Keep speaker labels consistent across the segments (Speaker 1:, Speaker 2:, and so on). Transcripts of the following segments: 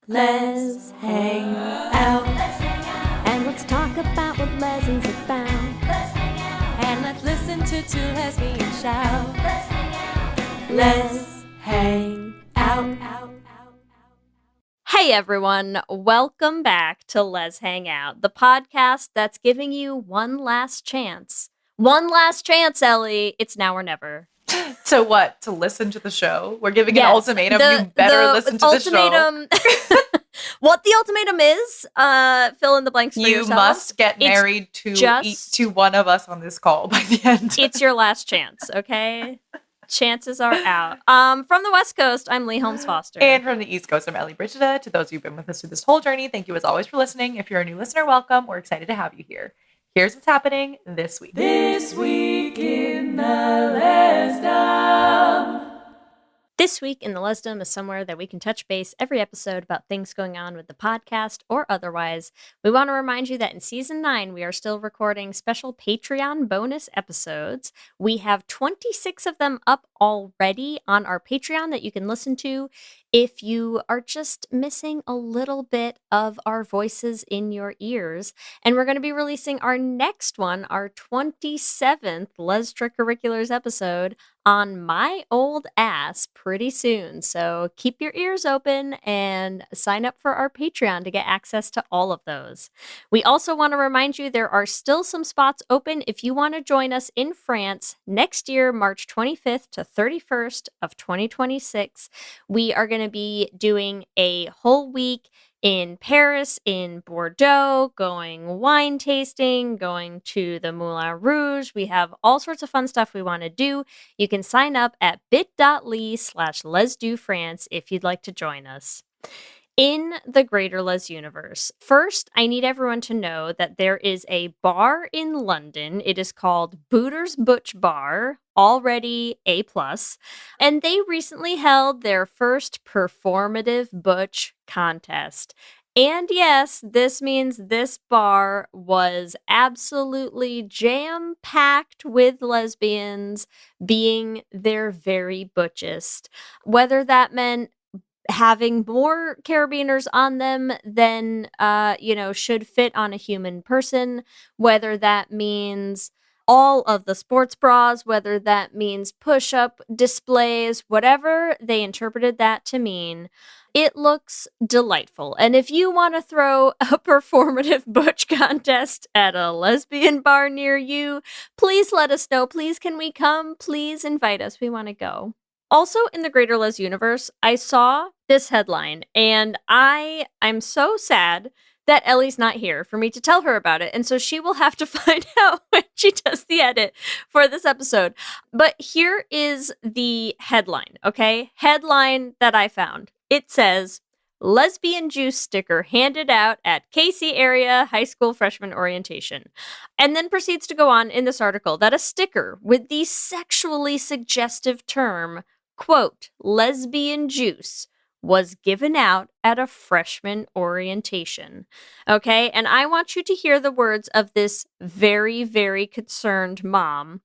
Speaker 1: Lez Hang Out. And let's talk about what Lez is about. And let's listen to two lesbians shout. Lez Hang Out.
Speaker 2: Hey everyone, welcome back to Lez Hang Out, the podcast that's giving you one last chance. One last chance, Ellie. It's now or never.
Speaker 3: To what? To listen to the show? We're giving an ultimatum. You better listen to the show.
Speaker 2: What the ultimatum is, fill in the blanks for yourself.
Speaker 3: You must get married to one of us on this call by the end.
Speaker 2: It's your last chance, okay? Chances are out. From the West Coast, I'm Lee Holmes Foster.
Speaker 3: And from the East Coast, I'm Ellie Brigida. To those who've been with us through this whole journey, thank you as always for listening. If you're a new listener, welcome. We're excited to have you here. Here's what's happening this week.
Speaker 1: This week in the Lesdom.
Speaker 2: This week in the Lesdom is somewhere that we can touch base every episode about things going on with the podcast or otherwise. We want to remind you that in Season 9, we are still recording special Patreon bonus episodes. We have 26 of them up already on our Patreon that you can listen to if you are just missing a little bit of our voices in your ears. And we're going to be releasing our next one, our 27th Les Tricurriculars episode, on my old ass pretty soon. So keep your ears open and sign up for our Patreon to get access to all of those. We also want to remind you there are still some spots open if you want to join us in France next year, March 25th to 31st of 2026. We are going to be doing a whole week in Paris, in Bordeaux, going wine tasting, going to the Moulin Rouge. We have all sorts of fun stuff we want to do. You can sign up at bit.ly/LesDoFrance if you'd like to join us. In the Greater Les universe, first, I need everyone to know that there is a bar in London. It is called Booter's Butch Bar, already A+, and they recently held their first performative butch contest. And yes, this means this bar was absolutely jam-packed with lesbians being their very butchest. Whether that meant having more carabiners on them than, should fit on a human person, whether that means all of the sports bras, whether that means push-up displays, whatever they interpreted that to mean, it looks delightful. And if you want to throw a performative butch contest at a lesbian bar near you, please let us know. Please, can we come? Please invite us. We want to go. Also, in the Greater Les universe, I saw this headline, and I'm so sad that Ellie's not here for me to tell her about it, and so she will have to find out when she does the edit for this episode. But here is the headline, okay? Headline that I found. It says, lesbian juice sticker handed out at Casey area high school freshman orientation. And then proceeds to go on in this article that a sticker with the sexually suggestive term, quote, lesbian juice, was given out at a freshman orientation. Okay, and I want you to hear the words of this very, very concerned mom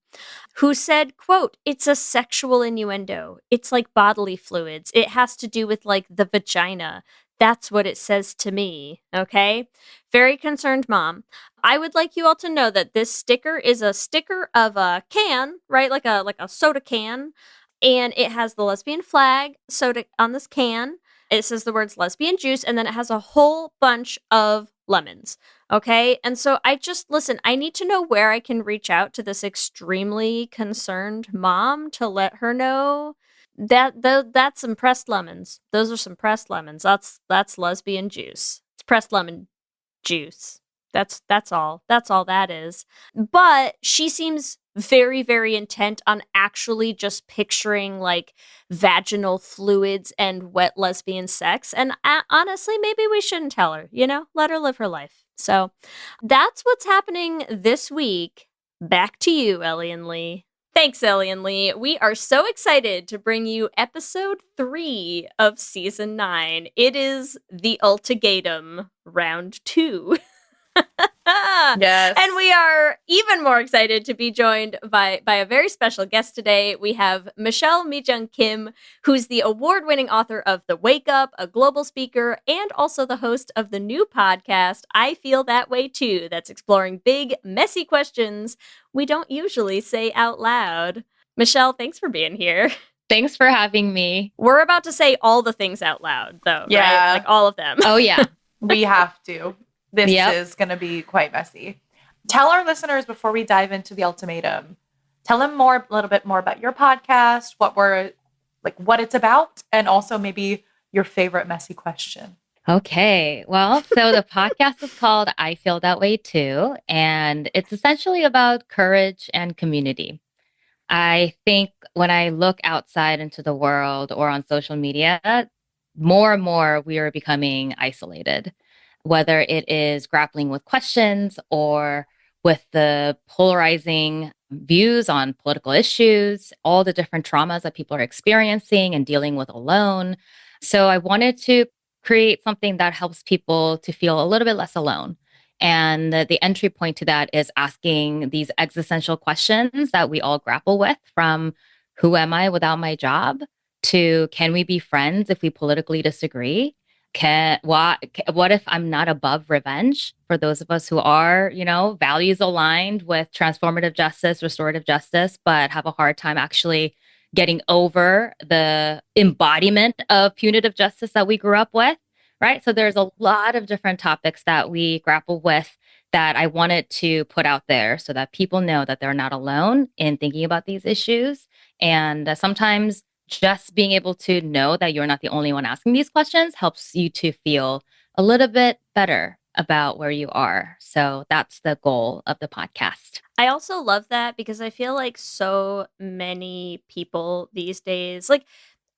Speaker 2: who said, quote, it's a sexual innuendo. It's like bodily fluids. It has to do with like the vagina. That's what it says to me. Okay, very concerned mom. I would like you all to know that this sticker is a sticker of a can, right? Like a soda can. And it has the lesbian flag soda on this can. It says the words lesbian juice, and then it has a whole bunch of lemons. Okay? And so I need to know where I can reach out to this extremely concerned mom to let her know that that's some pressed lemons. Those are some pressed lemons. That's lesbian juice. It's pressed lemon juice. That's all. That's all that is. But she seems very, very intent on actually just picturing like vaginal fluids and wet lesbian sex. And honestly, maybe we shouldn't tell her, let her live her life. So that's what's happening this week. Back to you, Ellie and Lee. Thanks, Ellie and Lee. We are so excited to bring you episode 3 of season 9. It is the UltiGayTum round 2.
Speaker 3: Yes.
Speaker 2: And we are even more excited to be joined by a very special guest today. We have Michelle MiJung Kim, who's the award-winning author of The Wake Up, a global speaker, and also the host of the new podcast, I Feel That Way Too, that's exploring big, messy questions we don't usually say out loud. Michelle, thanks for being here.
Speaker 4: Thanks for having me.
Speaker 2: We're about to say all the things out loud, though,
Speaker 3: Yeah.
Speaker 2: right? Like all of them.
Speaker 4: Oh, yeah.
Speaker 3: We have to. This
Speaker 4: Yep.
Speaker 3: is going to be quite messy. Tell our listeners before we dive into the ultimatum, tell them a little bit more about your podcast, what it's about, and also maybe your favorite messy question.
Speaker 4: Okay. Well, so the podcast is called I Feel That Way Too, and it's essentially about courage and community. I think when I look outside into the world or on social media, more and more we are becoming isolated, whether it is grappling with questions or with the polarizing views on political issues, all the different traumas that people are experiencing and dealing with alone. So I wanted to create something that helps people to feel a little bit less alone. And the entry point to that is asking these existential questions that we all grapple with, from who am I without my job to can we be friends if we politically disagree? What if I'm not above revenge? For those of us who are, values aligned with transformative justice, restorative justice, but have a hard time actually getting over the embodiment of punitive justice that we grew up with. Right. So there's a lot of different topics that we grapple with that I wanted to put out there so that people know that they're not alone in thinking about these issues. And sometimes just being able to know that you're not the only one asking these questions helps you to feel a little bit better about where you are. So that's the goal of the podcast.
Speaker 2: I also love that because I feel like so many people these days, like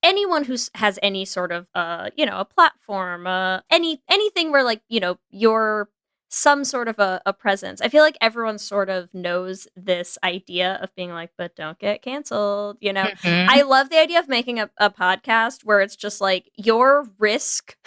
Speaker 2: anyone who has any sort of a platform, anything where like you're some sort of a presence. I feel like everyone sort of knows this idea of being like, but don't get canceled.
Speaker 4: Mhm.
Speaker 2: I love the idea of making a podcast where it's just like your risk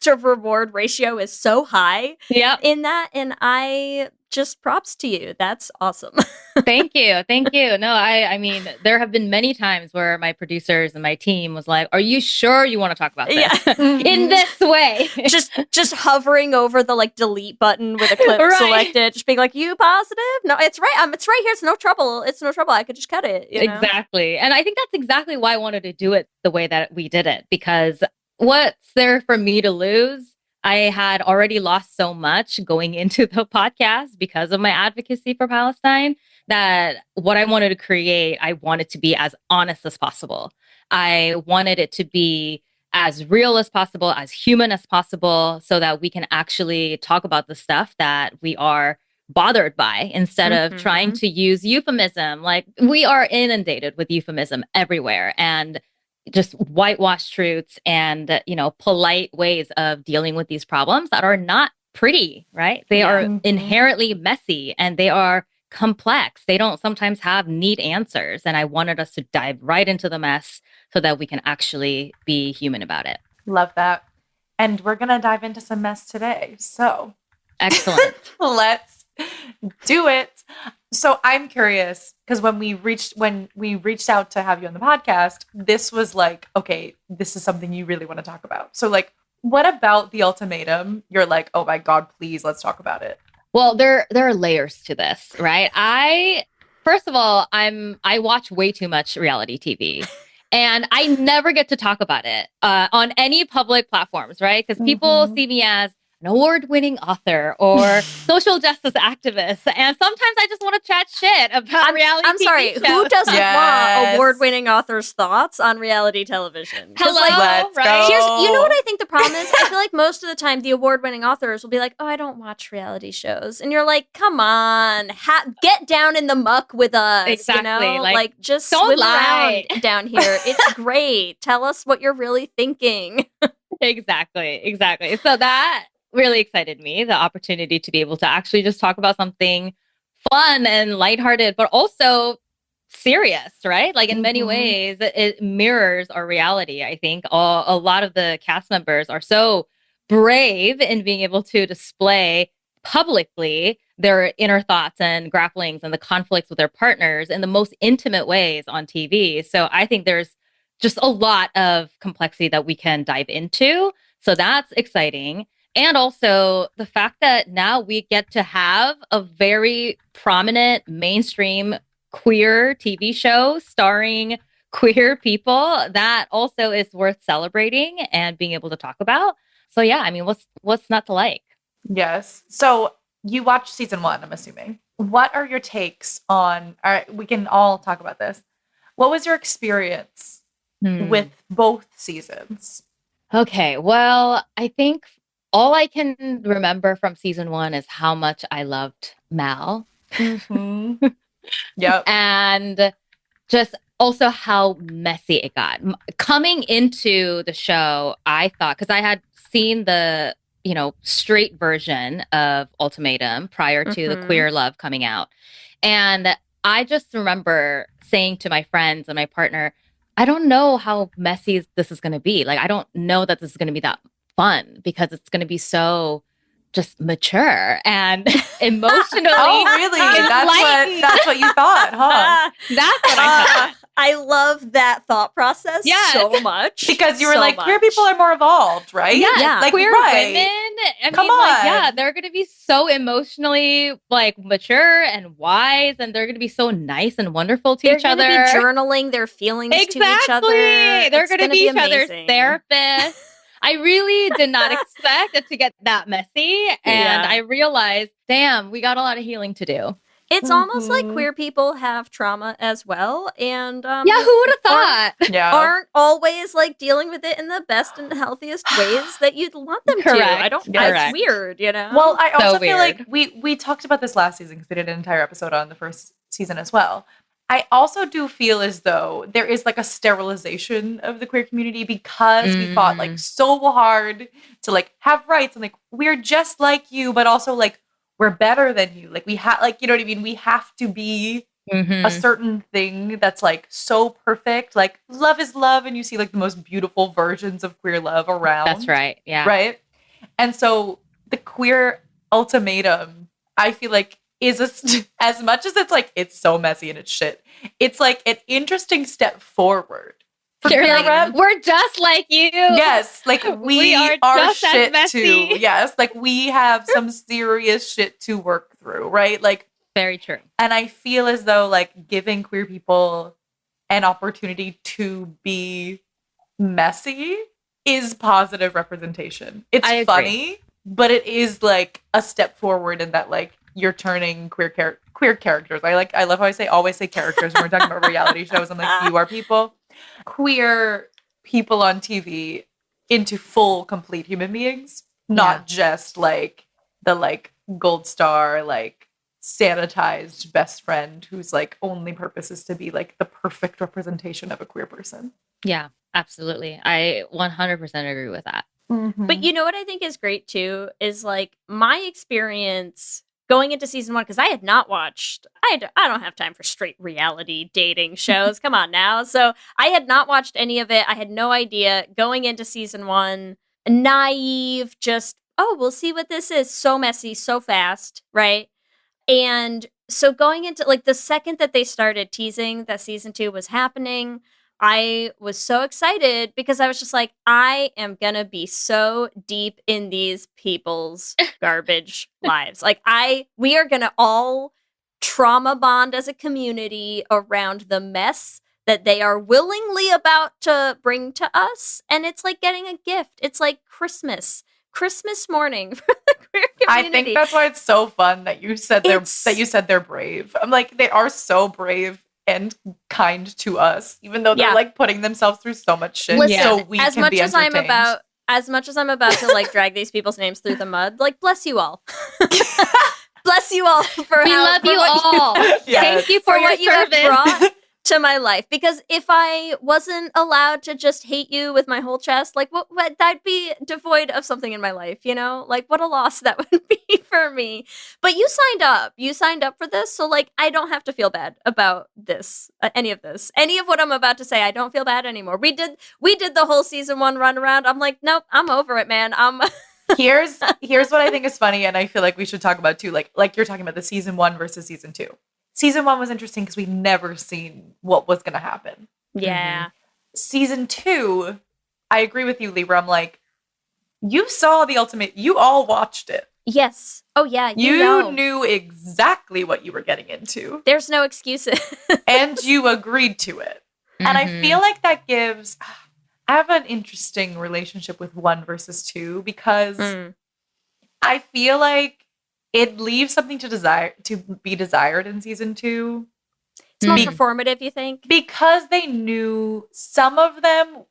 Speaker 2: to reward ratio is so high
Speaker 4: Yep.
Speaker 2: in that, and I just props to you. That's awesome.
Speaker 4: Thank you. Thank you. No, I mean, there have been many times where my producers and my team was like, are you sure you want to talk about this in this way?
Speaker 2: just hovering over the like delete button with a clip
Speaker 4: Right.
Speaker 2: selected, just being like, you positive? No, it's right. It's right here. It's no trouble. I could just cut it.
Speaker 4: Exactly. And I think that's exactly why I wanted to do it the way that we did it, because what's there for me to lose? I had already lost so much going into the podcast because of my advocacy for Palestine that what I wanted to create, I wanted to be as honest as possible. I wanted it to be as real as possible, as human as possible, so that we can actually talk about the stuff that we are bothered by instead of trying to use euphemism. Like, we are inundated with euphemism everywhere, and just whitewashed truths and, polite ways of dealing with these problems that are not pretty, right? They are inherently messy and they are complex. They don't sometimes have neat answers. And I wanted us to dive right into the mess so that we can actually be human about it.
Speaker 3: Love that. And we're going to dive into some mess today. So
Speaker 4: excellent.
Speaker 3: Let's do it. So I'm curious, because when we reached out to have you on the podcast, this was like, okay, this is something you really want to talk about. So like, what about the ultimatum? You're like, oh my God, please, let's talk about it.
Speaker 4: Well, there are layers to this, right? First of all, I watch way too much reality TV. And I never get to talk about it on any public platforms, right? Because people see me as an award-winning author or social justice activist. And sometimes I just want to chat shit about reality
Speaker 2: I'm
Speaker 4: TV
Speaker 2: sorry,
Speaker 4: shows.
Speaker 2: who doesn't want award-winning authors' thoughts on reality television?
Speaker 4: Hello,
Speaker 3: let's
Speaker 4: right?
Speaker 3: go.
Speaker 2: You know what I think the problem is? I feel like most of the time the award-winning authors will be like, oh, I don't watch reality shows. And you're like, come on, get down in the muck with us.
Speaker 4: Exactly.
Speaker 2: Like just
Speaker 4: don't
Speaker 2: swim
Speaker 4: lie.
Speaker 2: around down here. It's great. Tell us what you're really thinking.
Speaker 4: Exactly. So that really excited me, the opportunity to be able to actually just talk about something fun and lighthearted, but also serious, right? Like in many ways, it mirrors our reality. I think a lot of the cast members are so brave in being able to display publicly their inner thoughts and grapplings and the conflicts with their partners in the most intimate ways on TV. So I think there's just a lot of complexity that we can dive into. So that's exciting. And also the fact that now we get to have a very prominent mainstream queer TV show starring queer people, that also is worth celebrating and being able to talk about. So yeah, I mean, what's not to like?
Speaker 3: Yes. So you watched season 1, I'm assuming. What are your takes on, all right, we can all talk about this. What was your experience with both seasons?
Speaker 4: Okay, well, I think all I can remember from season 1 is how much I loved Mal.
Speaker 3: Yep.
Speaker 4: And just also how messy it got. Coming into the show, I thought, because I had seen the, straight version of Ultimatum prior to the queer love coming out. And I just remember saying to my friends and my partner, I don't know how messy this is going to be. Like, I don't know that this is going to be that fun because it's going to be so just mature and emotionally.
Speaker 3: Oh, really? That's what you thought, huh?
Speaker 4: That's what I thought.
Speaker 2: I love that thought process so much.
Speaker 3: Because you were like, queer people are more evolved, right?
Speaker 4: Yeah.
Speaker 3: Like,
Speaker 4: queer
Speaker 3: right.
Speaker 4: women.
Speaker 3: Come on.
Speaker 4: Yeah, they're going to be so emotionally mature and wise, and they're going to be so nice and wonderful to each other.
Speaker 2: They're going to be journaling their feelings to each other.
Speaker 4: They're going to be each other's
Speaker 2: amazing.
Speaker 4: therapists. I really did not expect it to get that messy. And I realized, damn, we got a lot of healing to do.
Speaker 2: It's almost like queer people have trauma as well. And
Speaker 4: who would have thought?
Speaker 2: Aren't always dealing with it in the best and healthiest ways that you'd want them to. It's weird,
Speaker 3: Well, I also feel like we talked about this last season because we did an entire episode on the first season as well. I also do feel as though there is a sterilization of the queer community because we fought so hard to have rights and we're just like you, but also we're better than you. We have you know what I mean? We have to be a certain thing that's so perfect. Love is love, and you see the most beautiful versions of queer love around.
Speaker 4: That's right. Yeah.
Speaker 3: Right. And so the queer ultimatum, I feel is as much as it's so messy and it's shit, it's an interesting step forward.
Speaker 4: We're just like you.
Speaker 3: Yes, we are shit too. Yes, we have some serious shit to work through, right?
Speaker 4: Very true.
Speaker 3: And I feel as though giving queer people an opportunity to be messy is positive representation. It's funny, but it is a step forward in that you're turning queer characters. I love how I always say characters when we're talking about reality shows. I'm you are people. Queer people on TV into full, complete human beings, not just the gold star, sanitized best friend whose only purpose is to be the perfect representation of a queer person.
Speaker 4: Yeah, absolutely. I 100% agree with that.
Speaker 2: But you know what I think is great too is my experience going into season 1, because I had not watched, I don't have time for straight reality dating shows. Come on now. So I had not watched any of it. I had no idea going into season 1, naive, just, we'll see what this is. So messy, so fast, right? And so going into the second that they started teasing that season 2 was happening, I was so excited because I was just I am gonna be so deep in these people's garbage lives. We are gonna all trauma bond as a community around the mess that they are willingly about to bring to us. And it's like getting a gift. It's like Christmas morning for the queer community.
Speaker 3: I think that's why it's so fun that you said they're brave. I'm they are so brave and kind to us, even though they're putting themselves through so much shit.
Speaker 2: Listen,
Speaker 3: so we
Speaker 2: as
Speaker 3: can
Speaker 2: much
Speaker 3: be
Speaker 2: as
Speaker 3: entertained.
Speaker 2: as much as I'm about to drag these people's names through the mud, bless you all. Bless you all for
Speaker 4: we love you all. Thank you for your
Speaker 2: what you have
Speaker 4: service.
Speaker 2: brought to my life. Because if I wasn't allowed to just hate you with my whole chest, what that'd be devoid of something in my life, what a loss that would be for me. But you signed up for this, so I don't have to feel bad about this, any of what I'm about to say. I don't feel bad anymore. We did the whole season 1 run around. I'm nope, I'm over it, man.
Speaker 3: Here's what I think is funny, and I feel like we should talk about too. Like you're talking about the season 1 versus season 2. Season 1 was interesting because we'd never seen what was going to happen.
Speaker 2: Yeah.
Speaker 3: Season 2, I agree with you, Libra. I'm like, you saw the ultimate. You all watched it.
Speaker 2: Yes. Oh yeah.
Speaker 3: You
Speaker 2: know.
Speaker 3: knew exactly what you were getting into,
Speaker 2: There's no excuses.
Speaker 3: and you agreed to it. And I feel like that gives. I have an interesting relationship with 1 versus 2 because I feel like it leaves something to be desired in season 2.
Speaker 2: It's more performative, you think?
Speaker 3: Because they knew some of them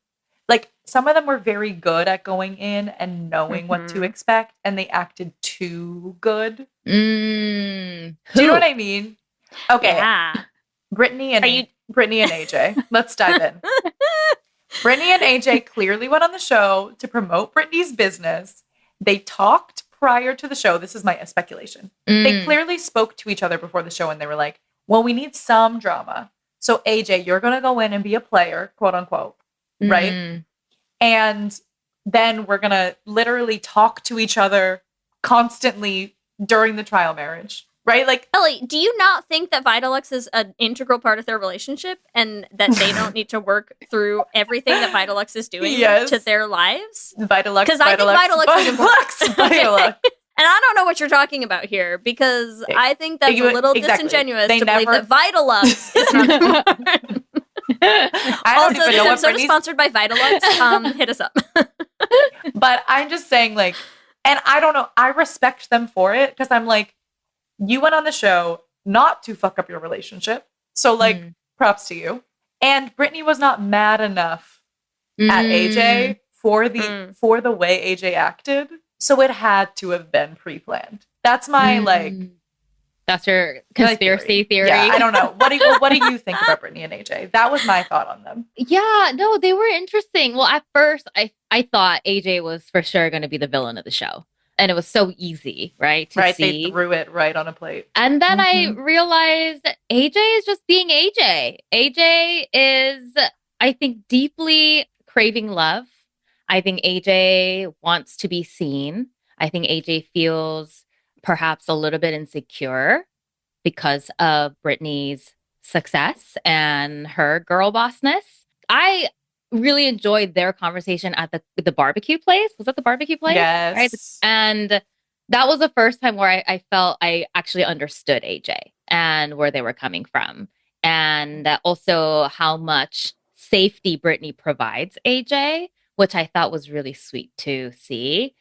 Speaker 3: were very good at going in and knowing what to expect, and they acted too good. Do you know what I mean? Okay.
Speaker 2: Yeah.
Speaker 3: Brittany and AJ. Let's dive in. Brittany and AJ clearly went on the show to promote Brittany's business. They talked prior to the show. This is my speculation. They clearly spoke to each other before the show, and they were like, well, we need some drama. So AJ, you're going to go in and be a player, quote unquote, right? And then we're going to literally talk to each other constantly during the trial marriage, right? Like,
Speaker 2: Ellie, do you not think that Vitalux is an integral part of their relationship and that they don't need to work through everything that Vitalux is doing to their lives?
Speaker 3: Vitalux,
Speaker 2: because I think Vitalux is important.
Speaker 3: Vitalux.
Speaker 2: And I don't know what you're talking about here because I think that's a little disingenuous to believe that Vitalux is not important. Also, this episode is sponsored by Vitalux. Hit us up.
Speaker 3: But I'm just saying, like, and I don't know, I respect them for it because I'm like, you went on the show not to fuck up your relationship. So, like, props to you. And Brittany was not mad enough at AJ for the way AJ acted. So it had to have been pre-planned. That's my
Speaker 4: That's your conspiracy theory.
Speaker 3: Yeah, I don't know. What do you think about Brittany and AJ? That was my thought on them.
Speaker 4: Yeah, no, they were interesting. Well, at first, I thought AJ was for sure going to be the villain of the show. And it was so easy, right? To see.
Speaker 3: They threw it right on a plate.
Speaker 4: And then I realized AJ is just being AJ. AJ is, I think, deeply craving love. I think AJ wants to be seen. I think AJ feels perhaps a little bit insecure because of Brittany's success and her girl bossness. I really enjoyed their conversation at the barbecue place. Was that the barbecue place?
Speaker 3: Yes.
Speaker 4: Right? And that was the first time where I felt I actually understood AJ and where they were coming from. And also how much safety Brittany provides AJ, which I thought was really sweet to see.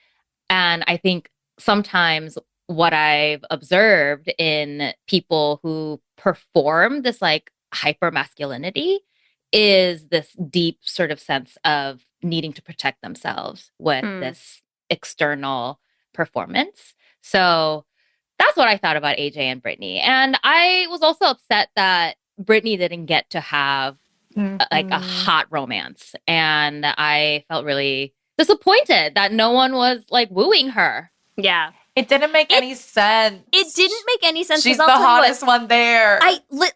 Speaker 4: And I think sometimes what I've observed in people who perform this like hyper masculinity is this deep sort of sense of needing to protect themselves with this external performance. So that's what I thought about AJ and Brittany. And I was also upset that Brittany didn't get to have like a hot romance. And I felt really disappointed that no one was like wooing her.
Speaker 2: Yeah.
Speaker 3: It didn't make any sense.
Speaker 2: It didn't make any sense.
Speaker 3: She's the hottest one there.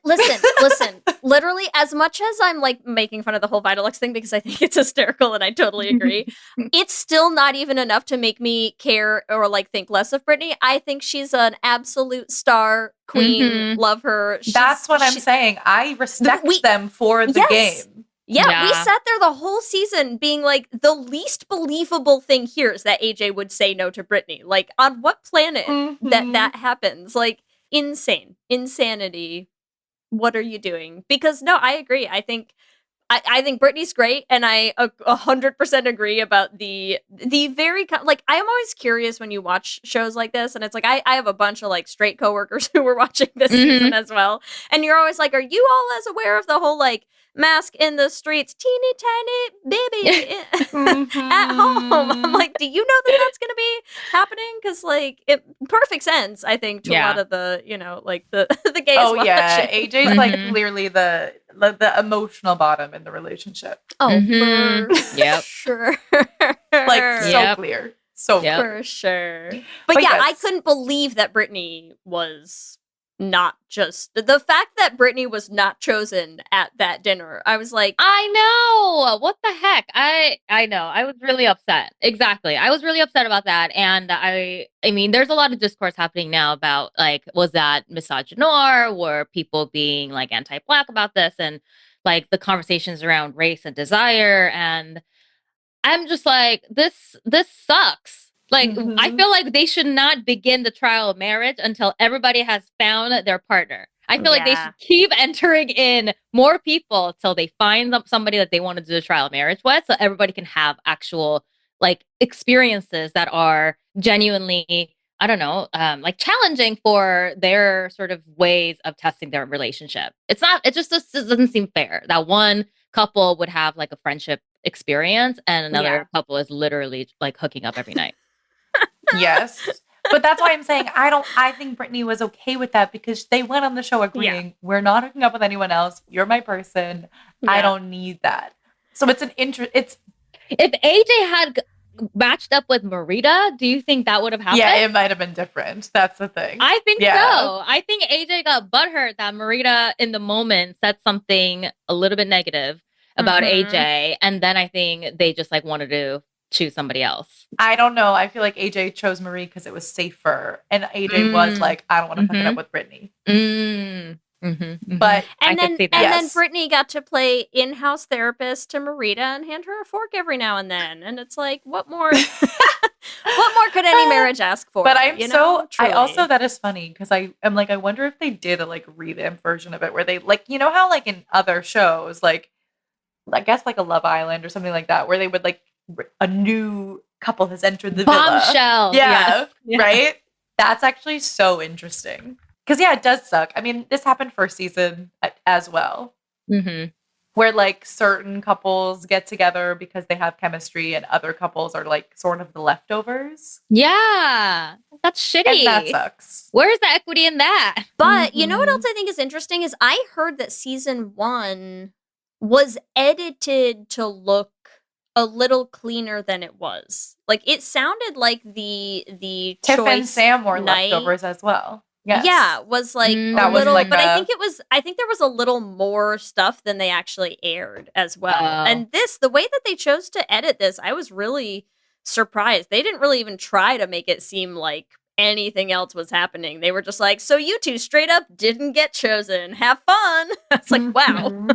Speaker 2: Listen. Literally, as much as I'm like making fun of the whole Vitalux thing because I think it's hysterical and I totally agree, it's still not even enough to make me care or like think less of Brittany. I think she's an absolute star queen. Love her.
Speaker 3: That's what I'm saying. I respect them for the game.
Speaker 2: Yeah, we sat there the whole season being like, the least believable thing here is that AJ would say no to Brittany. Like, on what planet that happens? Like, insanity. What are you doing? Because, no, I agree. I think Brittany's great, and I 100% agree about the very, like, I'm always curious when you watch shows like this, and it's like, I have a bunch of, like, straight coworkers who were watching this season as well, and you're always like, are you all as aware of the whole, like, mask in the streets, teeny tiny baby at home? I'm like, do you know that that's going to be happening? Because, like, it perfect sense, I think, to a lot of the, you know, like, the gays watching.
Speaker 3: Yeah, AJ's, like, clearly the emotional bottom in the relationship.
Speaker 2: Oh, for sure.
Speaker 3: Like, so clear. So
Speaker 2: for sure. But yeah, I couldn't believe that Brittany was not just the fact that Brittany was not chosen at that dinner. I was like,
Speaker 4: I know. What the heck? I know. I was really upset. Exactly. I was really upset about that. And I mean, there's a lot of discourse happening now about like, was that misogynoir? Were people being like anti-Black about this? And like the conversations around race and desire. And I'm just like, this sucks. Like, I feel like they should not begin the trial of marriage until everybody has found their partner. I feel like they should keep entering in more people till they find somebody that they want to do the trial of marriage with, so everybody can have actual like experiences that are genuinely, I don't know, like challenging for their sort of ways of testing their relationship. It's not, it just doesn't seem fair that one couple would have like a friendship experience and another couple is literally like hooking up every night.
Speaker 3: Yes. But that's why I'm saying I think Brittany was okay with that because they went on the show agreeing, we're not hooking up with anyone else. You're my person. I don't need that. So it's if
Speaker 4: AJ had matched up with Marita, do you think that would have happened?
Speaker 3: Yeah, it might have been different. That's the thing.
Speaker 4: I think so. I think AJ got butthurt that Marita in the moment said something a little bit negative about AJ. And then I think they just like wanted to choose somebody else.
Speaker 3: I don't know. I feel like AJ chose Marie because it was safer. And AJ was like, I don't want to fuck it up with Brittany. But
Speaker 2: and then Brittany got to play in-house therapist to Marita and hand her a fork every now and then. And it's like, what more? What more could any marriage ask for?
Speaker 3: But I also, that is funny because I'm like, I wonder if they did a like revamp version of it where they like, you know how like in other shows, like I guess like a Love Island or something like that, where they would like a new couple has entered the
Speaker 4: bombshell.
Speaker 3: Yeah, right? That's actually so interesting. Because, it does suck. I mean, this happened first season as well. Where, like, certain couples get together because they have chemistry and other couples are, like, sort of the leftovers.
Speaker 4: Yeah. That's shitty.
Speaker 3: And that sucks.
Speaker 4: Where's the equity in that?
Speaker 2: But you know what else I think is interesting is I heard that season 1 was edited to look a little cleaner than it was. Like, it sounded like the
Speaker 3: Tiff
Speaker 2: choice
Speaker 3: and Sam were
Speaker 2: night,
Speaker 3: leftovers as well. Yes.
Speaker 2: Yeah, was like
Speaker 3: that
Speaker 2: a little,
Speaker 3: was like
Speaker 2: but I think there was a little more stuff than they actually aired as well. And the way that they chose to edit this, I was really surprised. They didn't really even try to make it seem like anything else was happening. They were just like, so you two straight up didn't get chosen. Have fun. It's like, wow.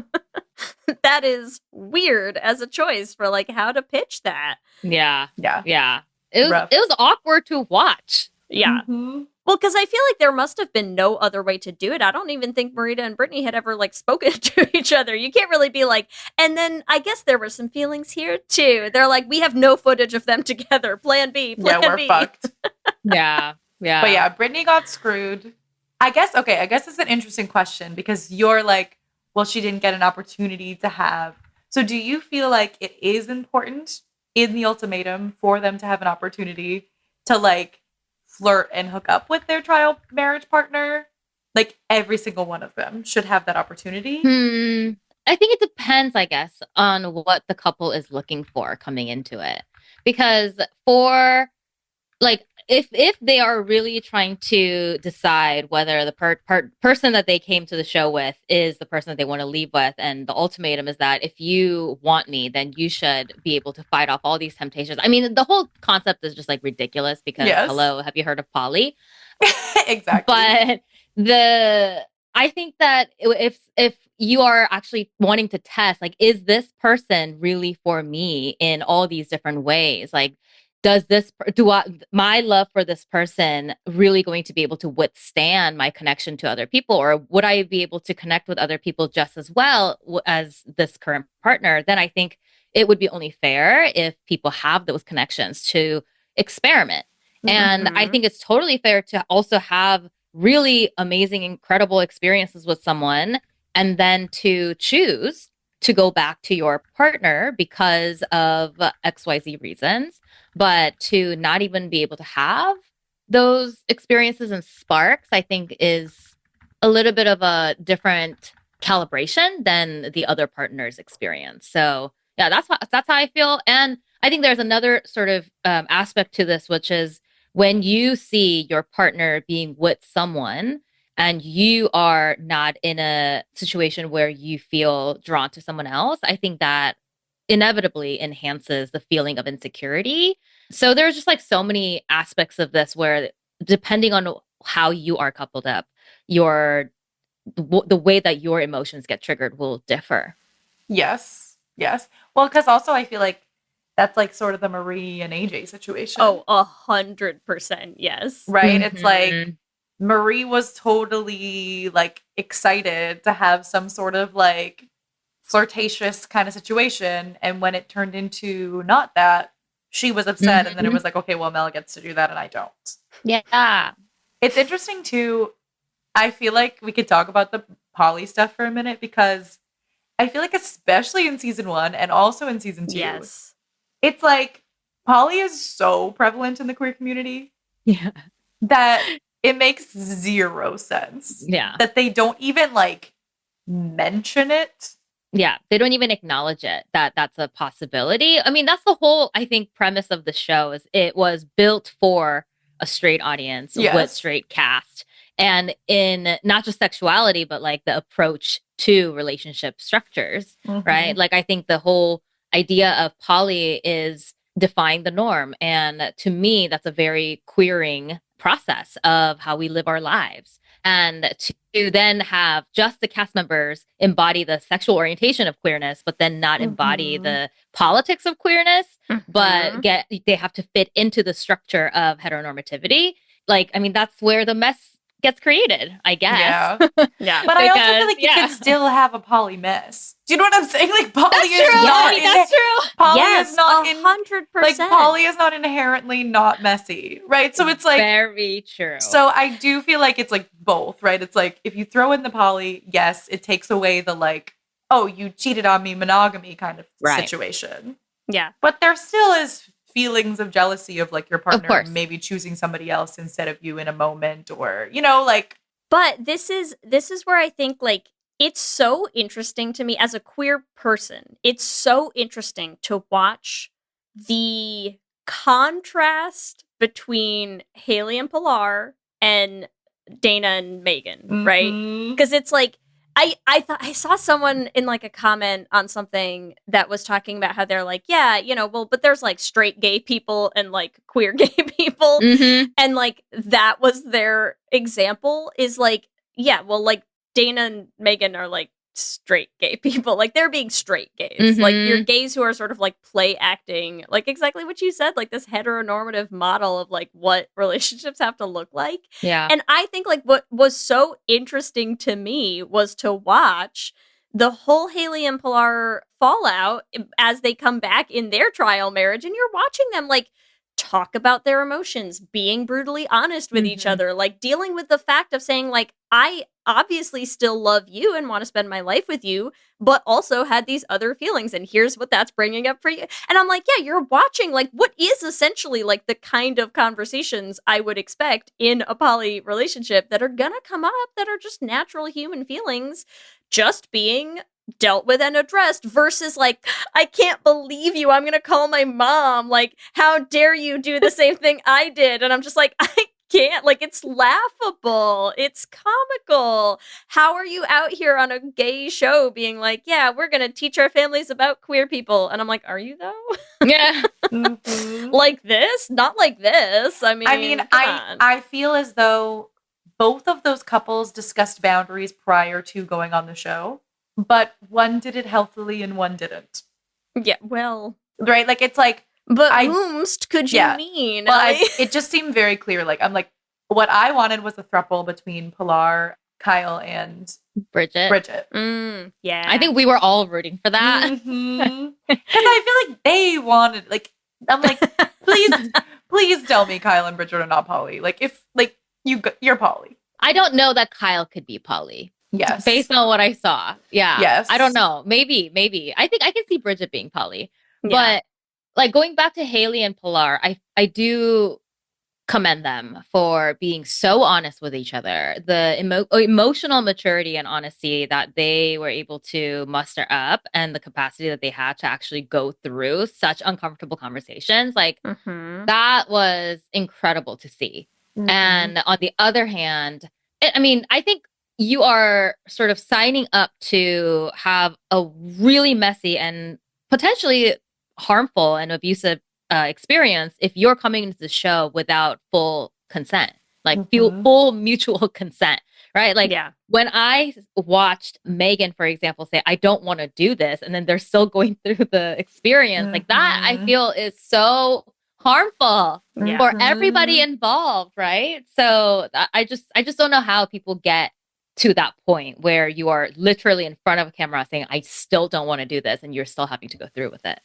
Speaker 2: That is weird as a choice for like how to pitch that.
Speaker 4: Yeah. It was awkward to watch.
Speaker 2: Yeah. Well, because I feel like there must have been no other way to do it. I don't even think Marita and Brittany had ever like spoken to each other. You can't really be like, and then I guess there were some feelings here too. They're like, we have no footage of them together. Plan B.
Speaker 3: We're fucked.
Speaker 4: Yeah.
Speaker 3: But yeah, Brittany got screwed. I guess it's an interesting question because you're like, well, she didn't get an opportunity to have. So do you feel like it is important in the ultimatum for them to have an opportunity to like flirt and hook up with their trial marriage partner? Like every single one of them should have that opportunity?
Speaker 4: I think it depends, I guess, on what the couple is looking for coming into it. Because for like, if they are really trying to decide whether the person that they came to the show with is the person that they want to leave with, and the ultimatum is that if you want me, then you should be able to fight off all these temptations. I mean, the whole concept is just like ridiculous because, hello, have you heard of poly?
Speaker 3: Exactly.
Speaker 4: But I think that if you are actually wanting to test, like, is this person really for me in all these different ways? Like, my love for this person really going to be able to withstand my connection to other people, or would I be able to connect with other people just as well as this current partner? Then I think it would be only fair if people have those connections to experiment. And I think it's totally fair to also have really amazing, incredible experiences with someone and then to choose to go back to your partner because of XYZ reasons, but to not even be able to have those experiences and sparks, I think is a little bit of a different calibration than the other partner's experience. So yeah, that's how I feel. And I think there's another sort of aspect to this, which is when you see your partner being with someone and you are not in a situation where you feel drawn to someone else, I think that inevitably enhances the feeling of insecurity. So there's just like so many aspects of this where depending on how you are coupled up, the way that your emotions get triggered will differ.
Speaker 3: Yes. Yes. Well, because also I feel like that's like sort of the Marie and AJ situation.
Speaker 2: Oh, 100%. Yes.
Speaker 3: Right? It's like
Speaker 4: Mhm.
Speaker 3: Marie was totally like excited to have some sort of like flirtatious kind of situation. And when it turned into not that, she was upset. And then it was like, okay, well, Mel gets to do that and I don't.
Speaker 4: Yeah.
Speaker 3: It's interesting too. I feel like we could talk about the poly stuff for a minute because I feel like especially in season 1 and also in season 2,
Speaker 2: Yes.
Speaker 3: it's like poly is so prevalent in the queer community
Speaker 4: Yeah.
Speaker 3: that it makes zero sense
Speaker 4: Yeah.
Speaker 3: that they don't even like mention it.
Speaker 4: Yeah, they don't even acknowledge it that that's a possibility. I mean, that's the whole, I think, premise of the show is it was built for a straight audience with
Speaker 3: Yes.
Speaker 4: straight cast. And in not just sexuality, but like the approach to relationship structures, right? Like I think the whole idea of poly is defying the norm. And to me, that's a very queering process of how we live our lives. And to then have just the cast members embody the sexual orientation of queerness, but then not embody the politics of queerness, but they have to fit into the structure of heteronormativity. Like, I mean, that's where the mess gets created, I guess.
Speaker 3: Yeah.
Speaker 2: Yeah.
Speaker 3: But I also
Speaker 4: Because,
Speaker 3: feel like you
Speaker 4: yeah.
Speaker 3: could still have a poly mess. Do you know what I'm saying? Like poly
Speaker 4: That's
Speaker 3: is
Speaker 4: true.
Speaker 3: not
Speaker 4: That's true.
Speaker 3: poly
Speaker 2: Yes,
Speaker 3: is not
Speaker 2: 100%.
Speaker 3: like poly is not inherently not messy, right? So it's like
Speaker 4: Very true.
Speaker 3: so I do feel like it's like both, right? It's like if you throw in the poly, yes, it takes away the like, oh, you cheated on me monogamy kind of
Speaker 4: Right.
Speaker 3: situation.
Speaker 2: Yeah.
Speaker 3: But there still is feelings of jealousy of like your partner
Speaker 4: course.
Speaker 3: maybe choosing somebody else instead of you in a moment or, you know, like
Speaker 2: But this is where I think like it's so interesting to me as a queer person. It's so interesting to watch the contrast between Haley and Pilar and Dana and Megan, right?
Speaker 3: mhm.
Speaker 2: Because it's like I thought I saw someone in like a comment on something that was talking about how they're like, yeah, you know, well, but there's like straight gay people and like queer gay people.
Speaker 4: Mhm.
Speaker 2: And like that was their example is like, yeah, well, like Dana and Megan are like straight gay people. Like they're being straight gays. Like you're gays who are sort of like play acting, like exactly what you said, like this heteronormative model of like what relationships have to look like.
Speaker 4: Yeah.
Speaker 2: And I think like what was so interesting to me was to watch the whole Haley and Pilar fallout as they come back in their trial marriage. And you're watching them like talk about their emotions, being brutally honest with each other, like dealing with the fact of saying like, I obviously still love you and want to spend my life with you, but also had these other feelings. And here's what that's bringing up for you. And I'm like, yeah, you're watching like what is essentially like the kind of conversations I would expect in a poly relationship that are gonna come up that are just natural human feelings just being dealt with and addressed versus like, I can't believe you, I'm gonna call my mom, like how dare you do the same thing I did. And I'm just like, I can't, like it's laughable, it's comical. How are you out here on a gay show being like, yeah, we're gonna teach our families about queer people? And I'm like, are you though?
Speaker 4: Yeah.
Speaker 3: Mhm.
Speaker 2: Like this? Not like this. I mean, come on.
Speaker 3: I feel as though both of those couples discussed boundaries prior to going on the show, but one did it healthily and one didn't.
Speaker 2: Yeah, well,
Speaker 3: Right? Like it's like
Speaker 2: but
Speaker 3: I-
Speaker 2: whomst could you
Speaker 3: yeah.
Speaker 2: mean?
Speaker 3: well,
Speaker 2: Ellie?
Speaker 3: it just seemed very clear. Like I'm like, what I wanted was a throuple between Pilar, Kyle, and
Speaker 4: Bridget.
Speaker 3: Bridget.
Speaker 2: Yeah.
Speaker 4: I think we were all rooting for that.
Speaker 3: Because I feel like they wanted, like, I'm like, please tell me Kyle and Bridget are not poly. Like, if, like, you're poly.
Speaker 4: I don't know that Kyle could be poly.
Speaker 3: Yes.
Speaker 4: Based on what I saw. Yeah.
Speaker 3: Yes.
Speaker 4: I don't know. Maybe. I think I can see Bridget being poly.
Speaker 2: Yeah.
Speaker 4: But like going back to Haley and Pilar, I do commend them for being so honest with each other. The emotional maturity and honesty that they were able to muster up and the capacity that they had to actually go through such uncomfortable conversations. Like that was incredible to see.
Speaker 3: Mhm.
Speaker 4: And on the other hand, I mean, I think you are sort of signing up to have a really messy and potentially harmful and abusive experience if you're coming into the show without full consent, like full mutual consent, right? Like
Speaker 2: Yeah.
Speaker 4: when I watched Megan, for example, say, I don't want to do this, and then they're still going through the experience, like that, I feel is so harmful
Speaker 2: Yeah.
Speaker 4: for everybody involved, right? So I just don't know how people get to that point where you are literally in front of a camera saying, I still don't want to do this, and you're still having to go through with it.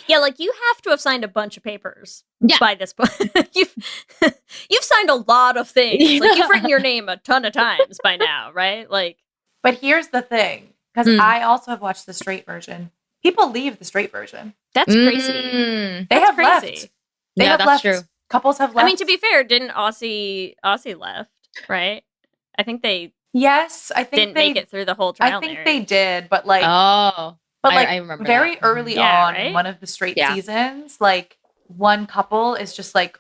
Speaker 2: Yeah, like you have to have signed a bunch of papers
Speaker 4: Yeah.
Speaker 2: by this point. you've signed a lot of things. Like you've written your name a ton of times by now, right? Like,
Speaker 3: but here's the thing, because I also have watched the straight version. People leave the straight version.
Speaker 2: that's crazy.
Speaker 3: They
Speaker 2: That's
Speaker 3: have
Speaker 2: crazy.
Speaker 3: left. They
Speaker 4: Yeah,
Speaker 3: have
Speaker 4: that's
Speaker 3: left.
Speaker 4: true.
Speaker 3: Couples have left.
Speaker 2: I mean, to be fair, didn't Aussie left, right? I think they
Speaker 3: yes, I think
Speaker 2: didn't make it through the whole trial.
Speaker 3: I think they did, but like,
Speaker 4: Oh,
Speaker 3: but like
Speaker 4: I remember
Speaker 3: very
Speaker 4: that.
Speaker 3: early
Speaker 2: Yeah,
Speaker 3: on in
Speaker 2: right?
Speaker 3: one of the straight
Speaker 4: Yeah.
Speaker 3: seasons, like one couple is just like,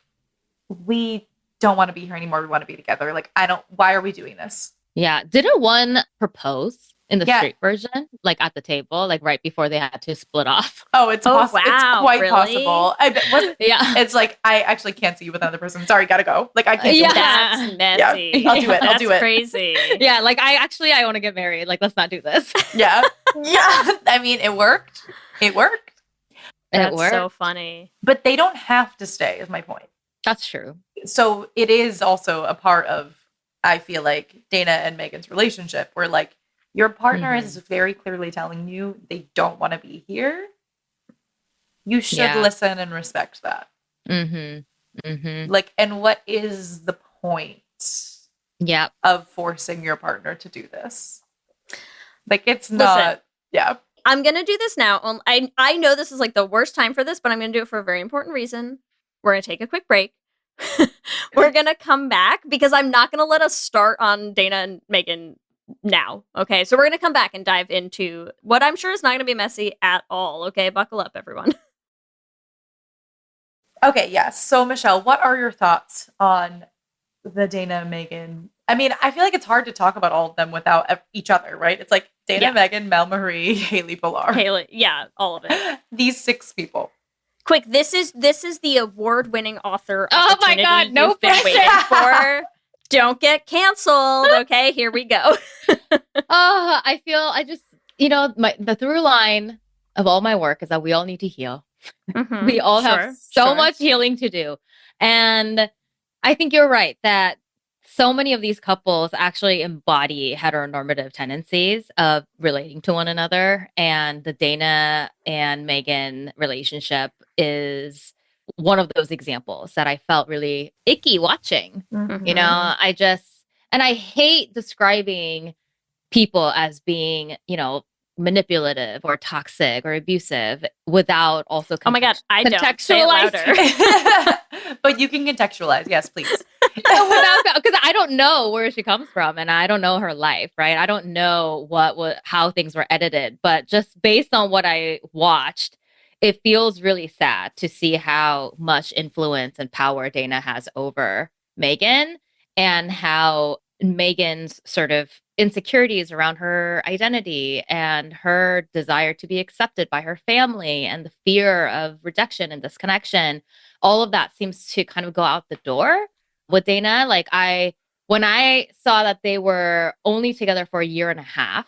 Speaker 3: we don't want to be here anymore. We want to be together. Like, why are we doing this?
Speaker 4: Yeah. Didn't one propose in the
Speaker 3: Yeah.
Speaker 4: straight version, like at the table, like right before they had to split off?
Speaker 3: Oh, it's
Speaker 2: Oh,
Speaker 3: possible.
Speaker 2: wow,
Speaker 3: It's quite
Speaker 2: really?
Speaker 3: possible.
Speaker 4: Yeah.
Speaker 3: It's like, I actually can't see you with another person. Sorry, gotta go. Like, I can't.
Speaker 4: Yeah.
Speaker 3: Do
Speaker 2: That's messy.
Speaker 3: Yeah, I'll do it. I'll
Speaker 2: That's
Speaker 3: do it.
Speaker 2: crazy.
Speaker 4: Yeah. Like I want to get married. Like, let's not do this.
Speaker 3: Yeah. Yeah. I mean, it worked. It worked.
Speaker 2: That's
Speaker 4: It worked.
Speaker 2: so funny.
Speaker 3: But they don't have to stay, is my point.
Speaker 4: That's true.
Speaker 3: So it is also a part of, I feel like, Dana and Megan's relationship, where like your partner is very clearly telling you they don't want to be here. You should
Speaker 4: Yeah.
Speaker 3: listen and respect that. Like, and what is the point
Speaker 4: Yeah.
Speaker 3: of forcing your partner to do this? Like, it's not.
Speaker 2: Listen.
Speaker 3: Yeah.
Speaker 2: I'm going to do this now. I know this is like the worst time for this, but I'm going to do it for a very important reason. We're going to take a quick break. We're going to come back because I'm not going to let us start on Dana and Megan now. Okay. So we're going to come back and dive into what I'm sure is not going to be messy at all. Okay. Buckle up, everyone.
Speaker 3: Okay. Yes. So, Michelle, what are your thoughts on the Dana and Megan? I mean, I feel like it's hard to talk about all of them without each other, right? It's like Dana,
Speaker 2: Yeah.
Speaker 3: Megan, Mel Marie, Haley Pilar.
Speaker 2: Haley, yeah, all of it.
Speaker 3: These 6 people.
Speaker 2: Quick, this is the award-winning author
Speaker 4: Oh my
Speaker 2: opportunity
Speaker 4: God, no
Speaker 2: you've been
Speaker 4: pressure.
Speaker 2: waiting for. Don't get canceled, okay? Here we go.
Speaker 4: I feel I just, the through line of all my work is that we all need to heal.
Speaker 2: Mhm,
Speaker 4: We all have
Speaker 2: sure,
Speaker 4: so
Speaker 2: sure.
Speaker 4: much healing to do. And I think you're right that so many of these couples actually embody heteronormative tendencies of relating to one another. And the Dana and Megan relationship is one of those examples that I felt really icky watching.
Speaker 2: Mm-hmm.
Speaker 4: You know, and I hate describing people as being, manipulative or toxic or abusive without also
Speaker 2: Oh my God, I don't. Say it louder.
Speaker 3: But you can contextualize. Yes, please.
Speaker 4: Because I don't know where she comes from and I don't know her life, right? I don't know how things were edited, but just based on what I watched, it feels really sad to see how much influence and power Dana has over Megan and how Megan's sort of insecurities around her identity and her desire to be accepted by her family and the fear of rejection and disconnection, all of that seems to kind of go out the door with Dana. Like when I saw that they were only together for a year and a half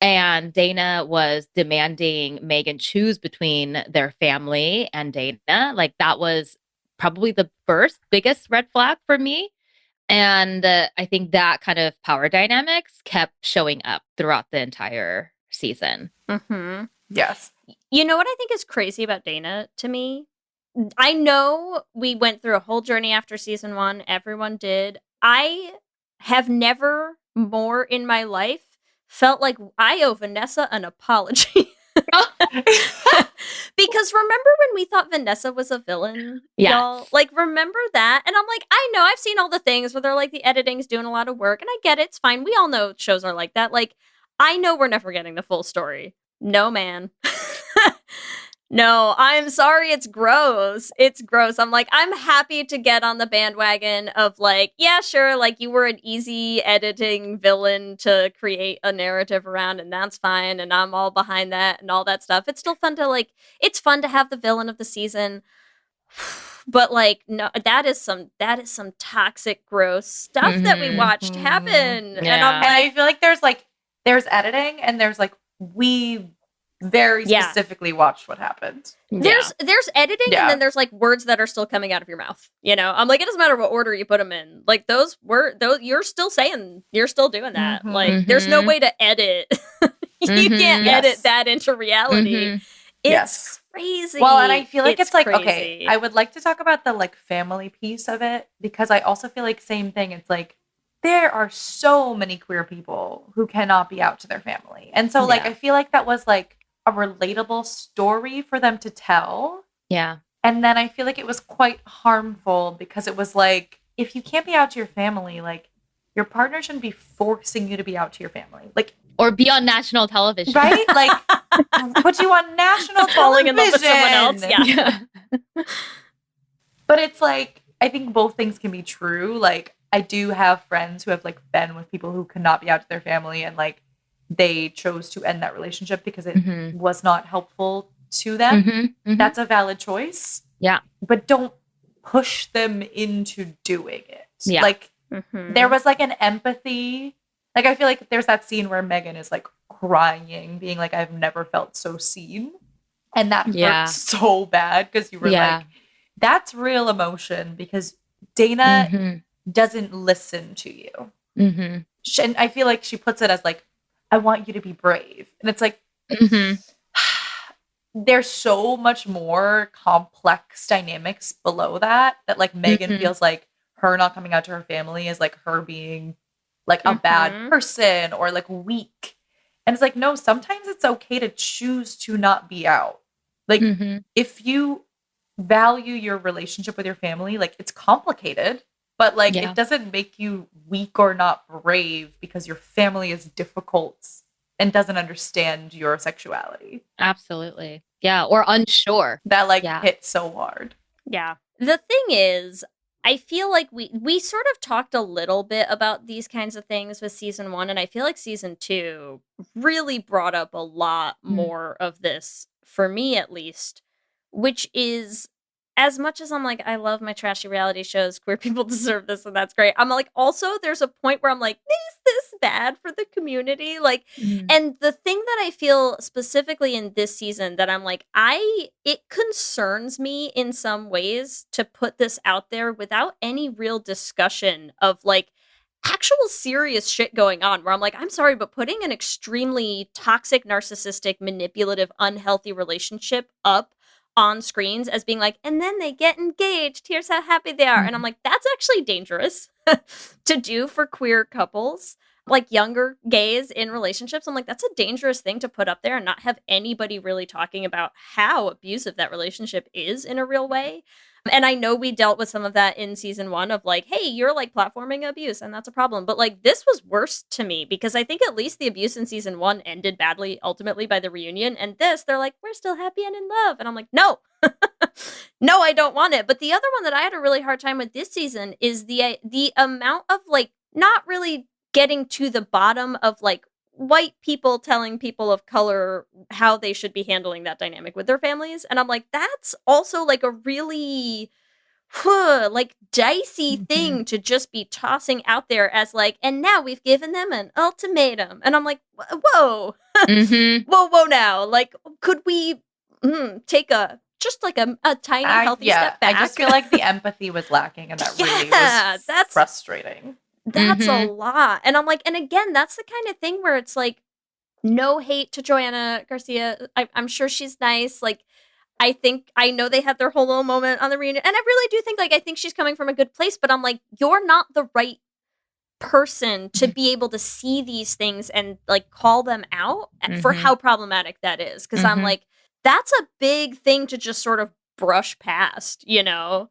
Speaker 4: and Dana was demanding Megan choose between their family and Dana, like that was probably the first biggest red flag for me. And I think that kind of power dynamics kept showing up throughout the entire season.
Speaker 2: Mm-hmm.
Speaker 3: Yes.
Speaker 2: You know what I think is crazy about Dana to me? I know we went through a whole journey after season 1. Everyone did. I have never more in my life felt like I owe Vanessa an apology. Because remember when we thought Vanessa was a villain?
Speaker 4: Yes.
Speaker 2: Y'all? Like, remember that? And I'm like, I know, I've seen all the things where they're like, the editing's doing a lot of work, and I get it, it's fine. We all know shows are like that. Like, I know we're never getting the full story. No, man. No, I'm sorry. It's gross. It's gross. I'm like, I'm happy to get on the bandwagon of like, yeah, sure. Like you were an easy editing villain to create a narrative around, and that's fine. And I'm all behind that and all that stuff. It's still fun to like, it's fun to have the villain of the season. But like, no, that is some toxic, gross stuff that we watched happen. And I'm
Speaker 3: And
Speaker 2: like,
Speaker 3: I feel like there's editing and there's like, we very specifically watched what happened.
Speaker 2: there's editing,
Speaker 3: Yeah.
Speaker 2: and then there's like words that are still coming out of your mouth. You know, I'm like, it doesn't matter what order you put them in. Like those you're still saying, you're still doing that.
Speaker 3: Mhm.
Speaker 2: Like there's no way to edit. You can't
Speaker 3: Yes.
Speaker 2: edit that into reality. It's
Speaker 3: Yes.
Speaker 2: crazy.
Speaker 3: Well, and I feel like it's like, okay,
Speaker 2: crazy.
Speaker 3: I would like to talk about the like family piece of it, because I also feel like same thing. It's like there are so many queer people who cannot be out to their family. And so like
Speaker 4: Yeah.
Speaker 3: I feel like that was like a relatable story for them to tell.
Speaker 4: Yeah.
Speaker 3: And then I feel like it was quite harmful because it was like, if you can't be out to your family, like your partner shouldn't be forcing you to be out to your family. Like,
Speaker 4: Or be on national television.
Speaker 3: right? Like put you on national
Speaker 2: falling
Speaker 3: television.
Speaker 2: in love with someone else. Yeah.
Speaker 4: Yeah.
Speaker 3: But it's like, I think both things can be true. Like, I do have friends who have like been with people who cannot be out to their family, and like they chose to end that relationship because it
Speaker 4: Mhm.
Speaker 3: was not helpful to them.
Speaker 4: Mhm. Mhm.
Speaker 3: That's a valid choice.
Speaker 4: Yeah.
Speaker 3: But don't push them into doing it.
Speaker 4: Yeah.
Speaker 3: Like,
Speaker 2: Mhm.
Speaker 3: there was like an empathy. Like, I feel like there's that scene where Megan is like crying, being like, I've never felt so seen. And that
Speaker 4: Yeah.
Speaker 3: hurt so bad because you were
Speaker 4: Yeah.
Speaker 3: like, that's real emotion, because Dana
Speaker 4: Mhm.
Speaker 3: doesn't listen to you.
Speaker 4: Mhm.
Speaker 3: And I feel like she puts it as like, I want you to be brave. And it's like,
Speaker 4: Mhm.
Speaker 3: there's so much more complex dynamics below that like Megan
Speaker 4: Mhm.
Speaker 3: feels like her not coming out to her family is like her being like a bad
Speaker 2: Mhm.
Speaker 3: person or like weak. And it's like, no, sometimes it's okay to choose to not be out. Like,
Speaker 4: Mhm.
Speaker 3: if you value your relationship with your family, like it's complicated, but like
Speaker 4: Yeah.
Speaker 3: it doesn't make you weak or not brave because your family is difficult and doesn't understand your sexuality.
Speaker 4: Absolutely. Yeah. Or unsure.
Speaker 3: That like
Speaker 4: Yeah.
Speaker 3: hit so hard.
Speaker 2: Yeah. The thing is, I feel like we sort of talked a little bit about these kinds of things with season 1, and I feel like season 2 really brought up a lot more of this, for me at least, which is, as much as I'm like, I love my trashy reality shows, queer people deserve this, and that's great. I'm like, also, there's a point where I'm like, is this bad for the community? Like,
Speaker 4: Mhm.
Speaker 2: and the thing that I feel specifically in this season that I'm like, it concerns me in some ways to put this out there without any real discussion of like actual serious shit going on, where I'm like, I'm sorry, but putting an extremely toxic, narcissistic, manipulative, unhealthy relationship up on screens as being like, and then they get engaged, here's how happy they are. And I'm like, that's actually dangerous to do for queer couples, like younger gays in relationships. I'm like, that's a dangerous thing to put up there and not have anybody really talking about how abusive that relationship is in a real way. And I know we dealt with some of that in season 1 of like, hey, you're like platforming abuse and that's a problem. But like, this was worse to me because I think at least the abuse in season 1 ended badly ultimately by the reunion. And this, they're like, we're still happy and in love. And I'm like, no, no, I don't want it. But the other one that I had a really hard time with this season is the amount of like not really getting to the bottom of like white people telling people of color how they should be handling that dynamic with their families. And I'm like, that's also like a really like dicey thing to just be tossing out there as like, and now we've given them an ultimatum. And I'm like, whoa,
Speaker 4: Mhm.
Speaker 2: whoa now. Like, could we take a tiny healthy step back?
Speaker 3: I just feel like the empathy was lacking, and that really
Speaker 2: Yeah,
Speaker 3: was
Speaker 2: that's-
Speaker 3: frustrating.
Speaker 2: That's a
Speaker 4: Mhm.
Speaker 2: lot. And I'm like, and again, that's the kind of thing where it's like, no hate to Joanna Garcia. I'm sure she's nice. Like, I know they had their whole little moment on the reunion. And I really do think, like, I think she's coming from a good place, but I'm like, you're not the right person to be able to see these things and, like, call them out for
Speaker 4: Mhm.
Speaker 2: how problematic that is. Because I'm
Speaker 4: Mhm.
Speaker 2: like, that's a big thing to just sort of brush past, you know?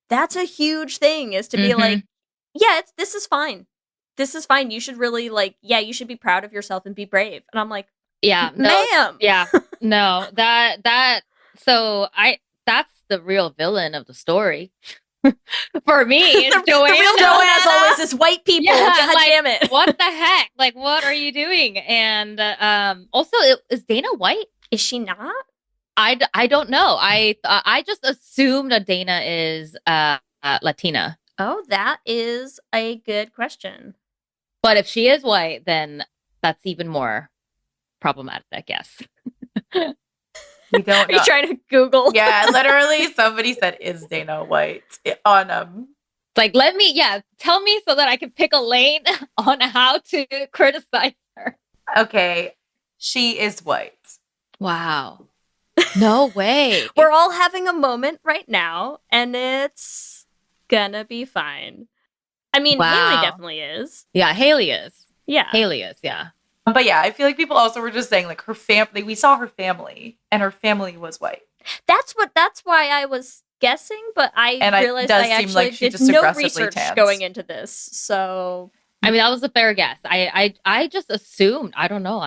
Speaker 2: That's a huge thing, is to be like, yeah, this is fine. This is fine. You should really like, yeah, you should be proud of yourself and be brave. And I'm like,
Speaker 4: Yeah. No.
Speaker 2: ma'am.
Speaker 4: Yeah. No. That So that's the real villain of the story. For me, it's Joanna.
Speaker 2: The real villain, as always, is white people.
Speaker 4: Yeah,
Speaker 2: God
Speaker 4: like,
Speaker 2: damn it.
Speaker 4: What the heck? Like, what are you doing? And also, is Dana white?
Speaker 2: Is she not?
Speaker 4: I don't know. I just assumed that Dana is Latina.
Speaker 2: Oh, that is a good question.
Speaker 4: But if she is white, then that's even more problematic, I guess.
Speaker 3: We don't
Speaker 2: Are you
Speaker 3: know.
Speaker 2: trying to Google?
Speaker 3: Yeah, literally somebody said, is Dana white? On
Speaker 4: Like, tell me so that I can pick a lane on how to criticize her.
Speaker 3: okay, she is white.
Speaker 4: Wow. No way.
Speaker 2: We're all having a moment right now, and it's gonna be fine. I mean,
Speaker 4: Wow.
Speaker 2: Haley definitely is.
Speaker 4: Yeah, Haley is.
Speaker 2: Yeah.
Speaker 4: Haley is, yeah.
Speaker 3: But yeah, I feel like people also were just saying like her family. We saw her family, and her family was white.
Speaker 2: That's why I was guessing, but I realized
Speaker 3: does
Speaker 2: I
Speaker 3: seem
Speaker 2: actually
Speaker 3: like she
Speaker 2: did
Speaker 3: just
Speaker 2: no
Speaker 3: aggressively
Speaker 2: research
Speaker 3: tans.
Speaker 2: going into this. So
Speaker 4: I mean, that was a fair guess. I just assumed. I don't know.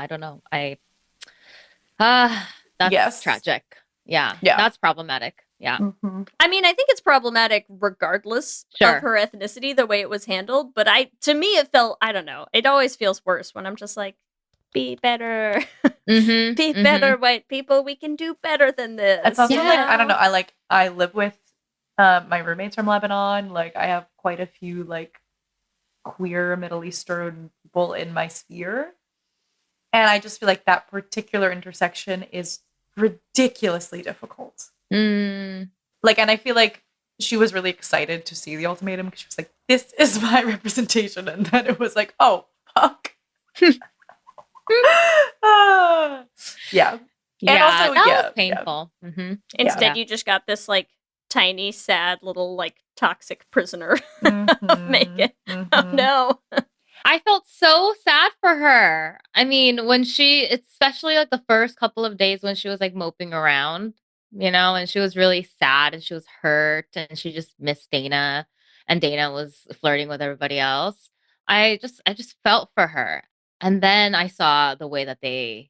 Speaker 4: That's
Speaker 3: Yes.
Speaker 4: tragic. Yeah.
Speaker 3: Yeah.
Speaker 4: That's problematic. Yeah.
Speaker 3: Mm-hmm.
Speaker 2: I mean, I think it's problematic regardless
Speaker 4: Sure.
Speaker 2: of her ethnicity, the way it was handled. But to me, it felt, I don't know. It always feels worse when I'm just like, be better,
Speaker 4: Mm-hmm.
Speaker 2: be better, white people. We can do better than this.
Speaker 3: It's also
Speaker 2: you
Speaker 3: like I don't
Speaker 2: know?
Speaker 3: know. I live with my roommates from Lebanon. Like I have quite a few like queer Middle Eastern people in my sphere, and I just feel like that particular intersection is ridiculously difficult.
Speaker 4: Mm.
Speaker 3: Like, and I feel like she was really excited to see the ultimatum because she was like, "This is my representation," and then it was like, "Oh fuck." Yeah.
Speaker 4: Yeah,
Speaker 3: And also,
Speaker 4: that
Speaker 3: yeah,
Speaker 4: was painful. Mm-hmm.
Speaker 2: Instead, you just got this like tiny, sad little like toxic prisoner
Speaker 3: Mhm,
Speaker 2: of Megan. Oh
Speaker 3: mhm.
Speaker 2: no.
Speaker 4: I felt so sad for her. I mean, especially like the first couple of days when she was like moping around, and she was really sad and she was hurt and she just missed Dana and Dana was flirting with everybody else. I just felt for her. And then I saw the way that they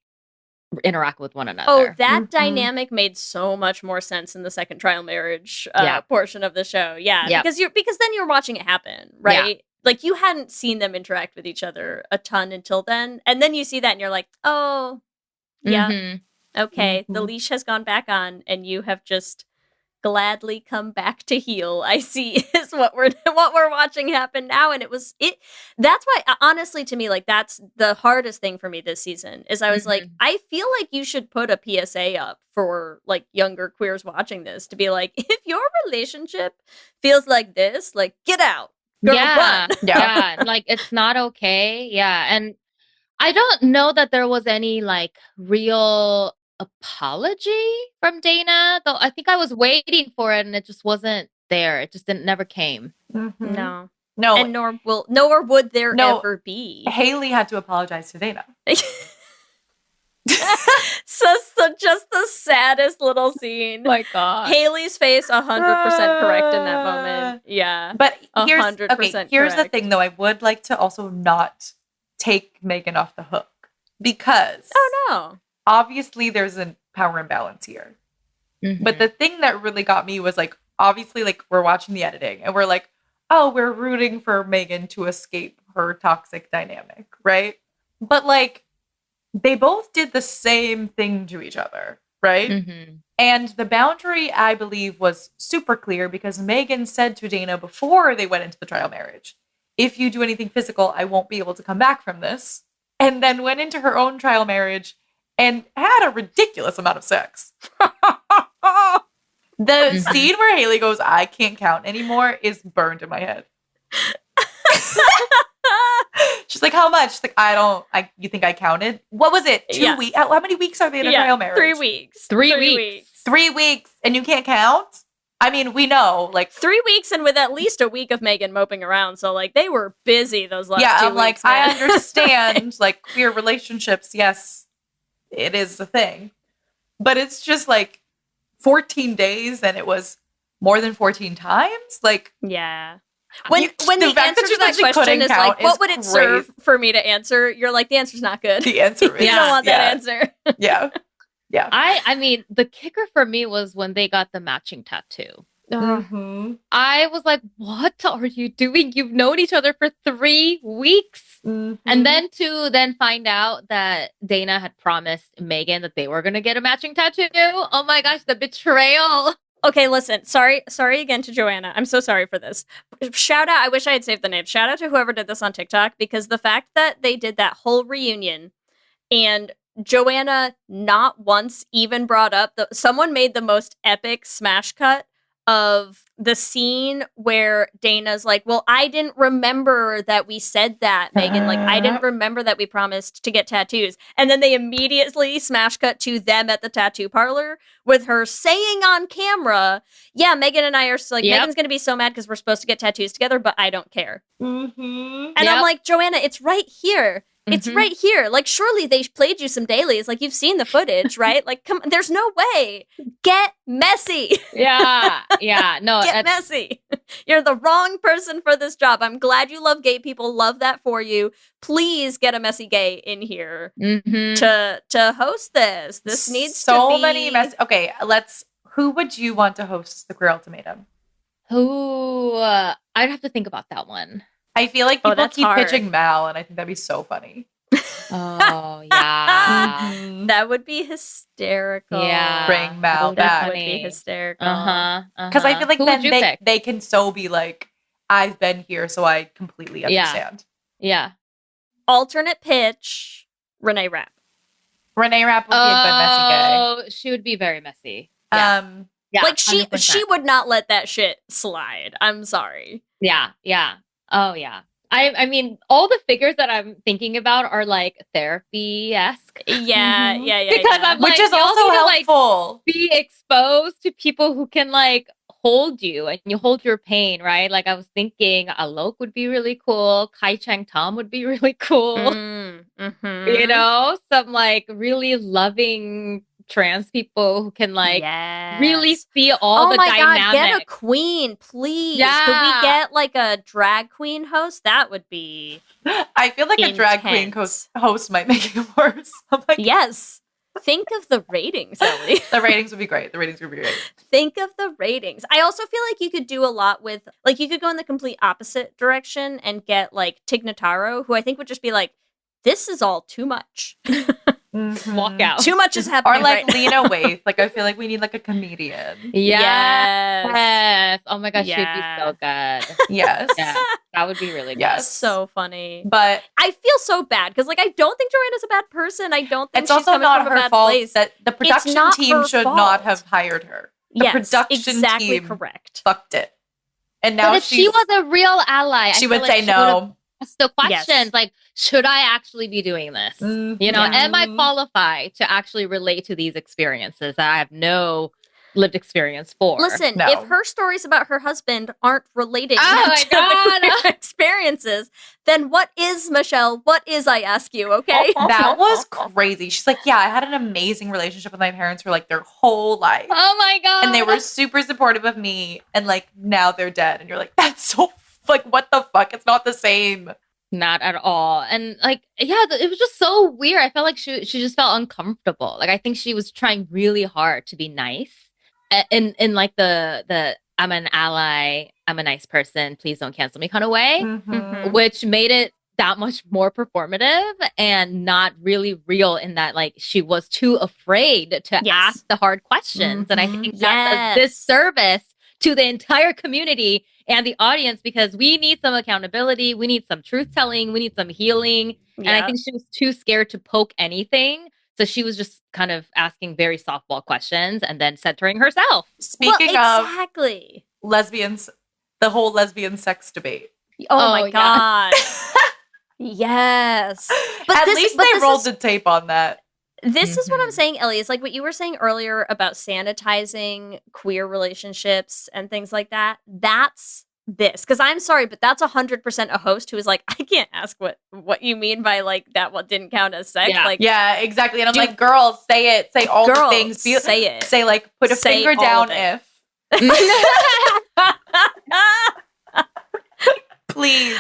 Speaker 4: interact with one another.
Speaker 2: Oh, that
Speaker 3: Mhm.
Speaker 2: dynamic made so much more sense in the second trial marriage
Speaker 4: Yeah.
Speaker 2: portion of the show. Yeah,
Speaker 4: Yeah.
Speaker 2: because then you're watching it happen, right? Like you hadn't seen them interact with each other a ton until then, and then you see that and you're like, oh, yeah,
Speaker 4: Mhm.
Speaker 2: okay, the
Speaker 3: Mhm.
Speaker 2: leash has gone back on, and you have just gladly come back to heel. I see is what we're watching happen now, and that's why honestly to me, like, that's the hardest thing for me this season is I was like,
Speaker 4: Mhm.
Speaker 2: I feel like you should put a PSA up for like younger queers watching this to be like, if your relationship feels like this, like, get out, girl,
Speaker 4: Yeah.
Speaker 2: run.
Speaker 4: Yeah. Like it's not okay. Yeah. And I don't know that there was any like real apology from Dana, though I think I was waiting for it and it just wasn't there. It just never came.
Speaker 3: Mhm.
Speaker 2: No.
Speaker 3: No,
Speaker 2: And nor would there
Speaker 3: No.
Speaker 2: ever be.
Speaker 3: Haley had to apologize to Dana.
Speaker 2: so just the saddest little scene.
Speaker 4: My God.
Speaker 2: Haley's face 100% correct in that moment. Yeah.
Speaker 3: But here's
Speaker 2: 100%
Speaker 3: here's the
Speaker 2: correct.
Speaker 3: thing though. I would like to also not take Megan off the hook because
Speaker 2: Oh no.
Speaker 3: obviously there's a power imbalance here.
Speaker 4: Mhm.
Speaker 3: But the thing that really got me was like, obviously, like we're watching the editing and we're like, oh, we're rooting for Megan to escape her toxic dynamic, right? But like, they both did the same thing to each other, right?
Speaker 4: Mhm.
Speaker 3: And the boundary, I believe, was super clear because Megan said to Dana before they went into the trial marriage, if you do anything physical, I won't be able to come back from this. And then went into her own trial marriage and had a ridiculous amount of sex. The
Speaker 4: Mhm.
Speaker 3: scene where Haley goes, I can't count anymore is burned in my head. She's like, how much? She's like, you think I counted? What was it? 2
Speaker 2: Yeah.
Speaker 3: weeks? How many weeks are they in a trial marriage?
Speaker 2: 3 weeks.
Speaker 4: 3 weeks.
Speaker 3: 3 weeks, and you can't count? I mean, we know, like,
Speaker 2: 3 weeks and with at least a week of Megan moping around. So like they were busy those last 2
Speaker 3: yeah,
Speaker 2: weeks.
Speaker 3: I'm like,
Speaker 2: man.
Speaker 3: I understand, like, queer relationships, yes, it is a thing. But it's just like 14 days and it was more than 14 times? Like,
Speaker 2: Yeah. When
Speaker 3: the
Speaker 2: the
Speaker 3: fact
Speaker 2: answer
Speaker 3: that she
Speaker 2: to that
Speaker 3: said she
Speaker 2: question
Speaker 3: couldn't
Speaker 2: is like,
Speaker 3: count
Speaker 2: what
Speaker 3: is
Speaker 2: would it serve
Speaker 3: crazy.
Speaker 2: for me to answer? You're like, the answer's not good.
Speaker 3: The answer is
Speaker 2: You don't want
Speaker 3: yeah,
Speaker 2: that answer.
Speaker 3: yeah. Yeah.
Speaker 4: I mean, the kicker for me was when they got the matching tattoo.
Speaker 3: Mm-hmm.
Speaker 4: I was like, what are you doing? You've known each other for 3 weeks.
Speaker 3: Mm-hmm.
Speaker 4: And then to then find out that Dana had promised Megan that they were going to get a matching tattoo. Oh my gosh, the betrayal.
Speaker 2: Okay, listen. Sorry again to Joanna. I'm so sorry for this. Shout out. I wish I had saved the name. Shout out to whoever did this on TikTok, because the fact that they did that whole reunion and Joanna not once even brought up someone made the most epic smash cut of the scene where Dana's like, well, I didn't remember that we said that, Megan. Like, I didn't remember that we promised to get tattoos. And then they immediately smash cut to them at the tattoo parlor with her saying on camera, yeah, Megan and I are like, Megan's going to be so mad because we're supposed to get tattoos together, but I don't care.
Speaker 3: Mm-hmm.
Speaker 2: And I'm like, Joanna, it's right here. It's right here. Like, surely they played you some dailies. Like, you've seen the footage, right? Like, come, there's no way. Get messy.
Speaker 4: Yeah. No,
Speaker 2: Get messy. You're the wrong person for this job. I'm glad you love gay people. Love that for you. Please get a messy gay in here to host this. This needs
Speaker 3: so
Speaker 2: to be...
Speaker 3: many messy. Okay, who would you want to host the Queer Ultimatum?
Speaker 4: I'd have to think about that one.
Speaker 3: I feel like people keep
Speaker 2: hard.
Speaker 3: pitching Mal, and I think that'd be so funny.
Speaker 4: Oh, yeah.
Speaker 2: That would be hysterical.
Speaker 4: Yeah.
Speaker 3: Bring Mal
Speaker 2: That
Speaker 3: back.
Speaker 2: would be hysterical.
Speaker 3: Because I feel like
Speaker 4: Who
Speaker 3: then
Speaker 4: would you pick?
Speaker 3: they can so be like, I've been here, so I completely understand.
Speaker 4: Yeah.
Speaker 2: Alternate pitch, Renee Rapp.
Speaker 3: Renee Rapp would be a good messy gay.
Speaker 4: Oh, she would be very messy. Yes. Yeah,
Speaker 2: Like, she
Speaker 4: 100%.
Speaker 2: would not let that shit slide. I'm sorry.
Speaker 4: Yeah. Oh, yeah. I mean, all the figures that I'm thinking about are like therapy-esque.
Speaker 2: Yeah.
Speaker 4: Because I'm
Speaker 3: Which
Speaker 4: like,
Speaker 3: is
Speaker 4: y'all
Speaker 3: also
Speaker 4: need to,
Speaker 3: helpful.
Speaker 4: be exposed to people who can like hold you and you hold your pain, right? Like I was thinking Alok would be really cool. Kai Chang Tom would be really cool. You know, some like really loving trans people who can like really see all the dynamics.
Speaker 2: God, get a queen, please.
Speaker 4: Yeah.
Speaker 2: Could we get like a drag queen host? That would be
Speaker 3: I feel like a drag queen host might make it worse. I'm like,
Speaker 2: yes. Think of the ratings, Ellie.
Speaker 3: the ratings would be great.
Speaker 2: Think of the ratings. I also feel like you could do a lot with, like, you could go in the complete opposite direction and get like Tig Notaro, who I think would just be like, this is all too much.
Speaker 4: Walk out.
Speaker 2: Too much is happening.
Speaker 3: Or like
Speaker 2: right
Speaker 3: Lena Waithe. Like I feel like we need like a comedian.
Speaker 4: Yes. Oh my gosh, she'd be so good.
Speaker 3: Yes.
Speaker 4: Yeah, that would be really good.
Speaker 3: Yes.
Speaker 2: So funny.
Speaker 3: But
Speaker 2: I feel so bad because, like, I don't think Joanna's a bad person. I don't think
Speaker 3: it's
Speaker 2: she's
Speaker 3: also
Speaker 2: coming
Speaker 3: not
Speaker 2: from a
Speaker 3: her
Speaker 2: bad
Speaker 3: fault
Speaker 2: place.
Speaker 3: that the production
Speaker 2: not
Speaker 3: team
Speaker 2: her
Speaker 3: should
Speaker 2: fault.
Speaker 3: not have hired her. The
Speaker 2: Yes,
Speaker 3: production
Speaker 2: exactly
Speaker 3: team
Speaker 2: correct.
Speaker 3: fucked it. And now
Speaker 4: But if she was a real ally,
Speaker 3: she
Speaker 4: I
Speaker 3: would
Speaker 4: feel
Speaker 3: say
Speaker 4: like she would've
Speaker 3: no.
Speaker 4: asked the questions
Speaker 2: Yes.
Speaker 4: like, should I actually be doing this? You know, am I qualified to actually relate to these experiences that I have no lived experience for?
Speaker 2: Listen,
Speaker 3: No.
Speaker 2: if her stories about her husband aren't related
Speaker 4: Oh my
Speaker 2: to
Speaker 4: God.
Speaker 2: the queer experiences, then what is, Michelle? What is, I ask you, okay?
Speaker 3: That was crazy. She's like, yeah, I had an amazing relationship with my parents for like their whole life.
Speaker 4: Oh my God.
Speaker 3: And they were super supportive of me. And like now they're dead. And you're like, that's so like, what the fuck? It's not the same.
Speaker 4: Not at all. And like, yeah, it was just so weird. I felt like she just felt uncomfortable. Like, I think she was trying really hard to be nice. In like the I'm an ally, I'm a nice person, please don't cancel me kind of way, which made it that much more performative and not really real in that like she was too afraid to ask the hard questions. And I think that does disservice to the entire community and the audience because we need some accountability, we need some truth telling, we need some healing. And I think she was too scared to poke anything. So she was just kind of asking very softball questions and then centering herself.
Speaker 3: Speaking
Speaker 2: exactly.
Speaker 3: of lesbians, the whole lesbian sex debate.
Speaker 2: Oh my God. Yes.
Speaker 3: But at least they rolled the tape on that.
Speaker 2: This is what I'm saying, Ellie. It's like what you were saying earlier about sanitizing queer relationships and things like that. That's this. Because I'm sorry, but that's 100% a host who is like, I can't ask what you mean by like that what didn't count as sex.
Speaker 3: Yeah,
Speaker 2: like,
Speaker 3: yeah, exactly. And I'm like, girls, say it. Say all the things.
Speaker 2: Say it.
Speaker 3: Say like, put a finger down if. Please.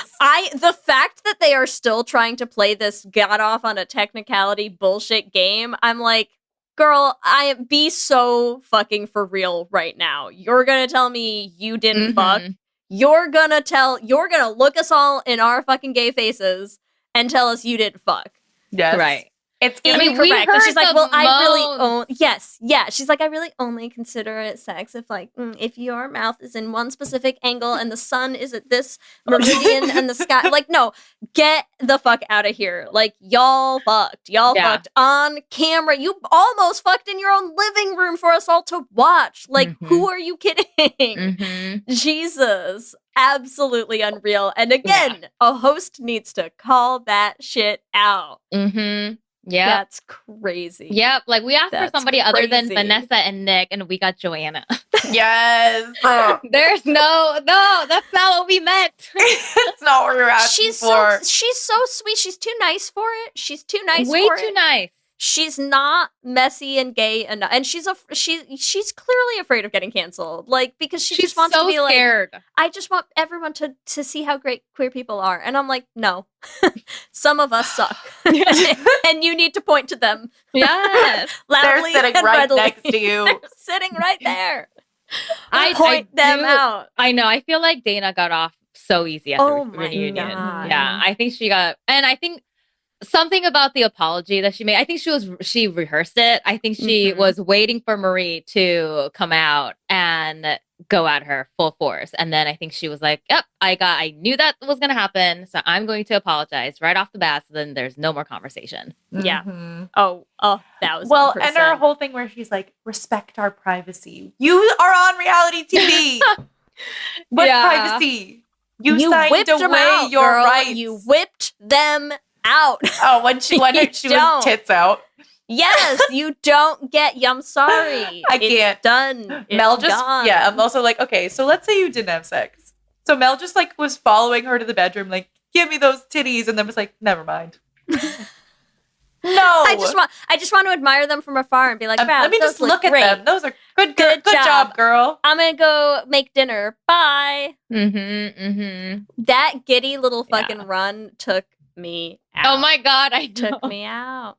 Speaker 2: The fact that they are still trying to play this got off on a technicality bullshit game, I'm like, girl, be so fucking for real right now. You're gonna tell me you didn't fuck. You're gonna look us all in our fucking gay faces and tell us you didn't fuck.
Speaker 3: Yes.
Speaker 4: Right.
Speaker 3: It's
Speaker 2: I mean,
Speaker 4: we
Speaker 2: correct. And she's
Speaker 4: heard
Speaker 2: like,
Speaker 4: the
Speaker 2: well, I really
Speaker 4: most-
Speaker 2: yes, yeah. She's like, I really only consider it sex if like if your mouth is in one specific angle and the sun is at this meridian and the sky. Like, no, get the fuck out of here. Like, y'all fucked. Y'all fucked on camera. You almost fucked in your own living room for us all to watch. Like, who are you kidding? Jesus. Absolutely unreal. And again, a host needs to call that shit out.
Speaker 4: Yeah.
Speaker 2: That's crazy.
Speaker 4: Yep. Like we asked for somebody other than
Speaker 2: crazy.
Speaker 4: Vanessa and Nick, and we got Joanna.
Speaker 3: Yes.
Speaker 4: There's no, that's not what we meant.
Speaker 3: It's not what we were asking for.
Speaker 2: She's so sweet. She's too nice for it. She's too nice
Speaker 4: Way
Speaker 2: for
Speaker 4: too
Speaker 2: it.
Speaker 4: nice.
Speaker 2: She's not messy and gay enough, and she's clearly afraid of getting canceled. Like, because she
Speaker 4: She's
Speaker 2: just wants
Speaker 4: so
Speaker 2: to be
Speaker 4: scared.
Speaker 2: like, I just want everyone to see how great queer people are. And I'm like, no, some of us suck, and you need to point to them.
Speaker 4: Yes,
Speaker 2: loudly.
Speaker 3: They're sitting
Speaker 2: and
Speaker 3: right
Speaker 2: readily.
Speaker 3: next to you.
Speaker 2: They're sitting right there.
Speaker 4: I
Speaker 2: point them
Speaker 4: do-
Speaker 2: out.
Speaker 4: I know. I feel like Dana got off so easy at
Speaker 2: Oh
Speaker 4: the
Speaker 2: my
Speaker 4: reunion.
Speaker 2: God.
Speaker 4: Yeah, I think she got, and I think something about the apology that she made. I think she rehearsed it. I think she was waiting for Marie to come out and go at her full force, and then I think she was like, "Yep, I knew that was going to happen, so I'm going to apologize right off the bat. So then there's no more conversation."
Speaker 2: Yeah.
Speaker 3: Mhm.
Speaker 2: Oh, 1,000%.
Speaker 3: Well, and her whole thing where she's like, respect our privacy. You are on reality TV. What privacy? You signed
Speaker 2: whipped them
Speaker 3: away
Speaker 2: out,
Speaker 3: your
Speaker 2: girl.
Speaker 3: rights.
Speaker 2: You whipped them out.
Speaker 3: Oh, when she was
Speaker 2: don't.
Speaker 3: tits out.
Speaker 2: Yes, you don't get. I'm sorry.
Speaker 3: I
Speaker 2: It's
Speaker 3: can't.
Speaker 2: done.
Speaker 3: Mel
Speaker 2: It's
Speaker 3: just
Speaker 2: gone.
Speaker 3: I'm also like, okay, so let's say you didn't have sex. So Mel just like was following her to the bedroom, like, give me those titties, and then was like, never mind. No,
Speaker 2: I just want to admire them from afar and be like, wow,
Speaker 3: let me
Speaker 2: those
Speaker 3: just look at
Speaker 2: great.
Speaker 3: them. Those are good
Speaker 2: Good
Speaker 3: job,
Speaker 2: job.
Speaker 3: girl.
Speaker 2: I'm gonna go make dinner. Bye. That giddy little fucking run took me out.
Speaker 4: Oh my God, I
Speaker 2: Took
Speaker 4: know.
Speaker 2: me out.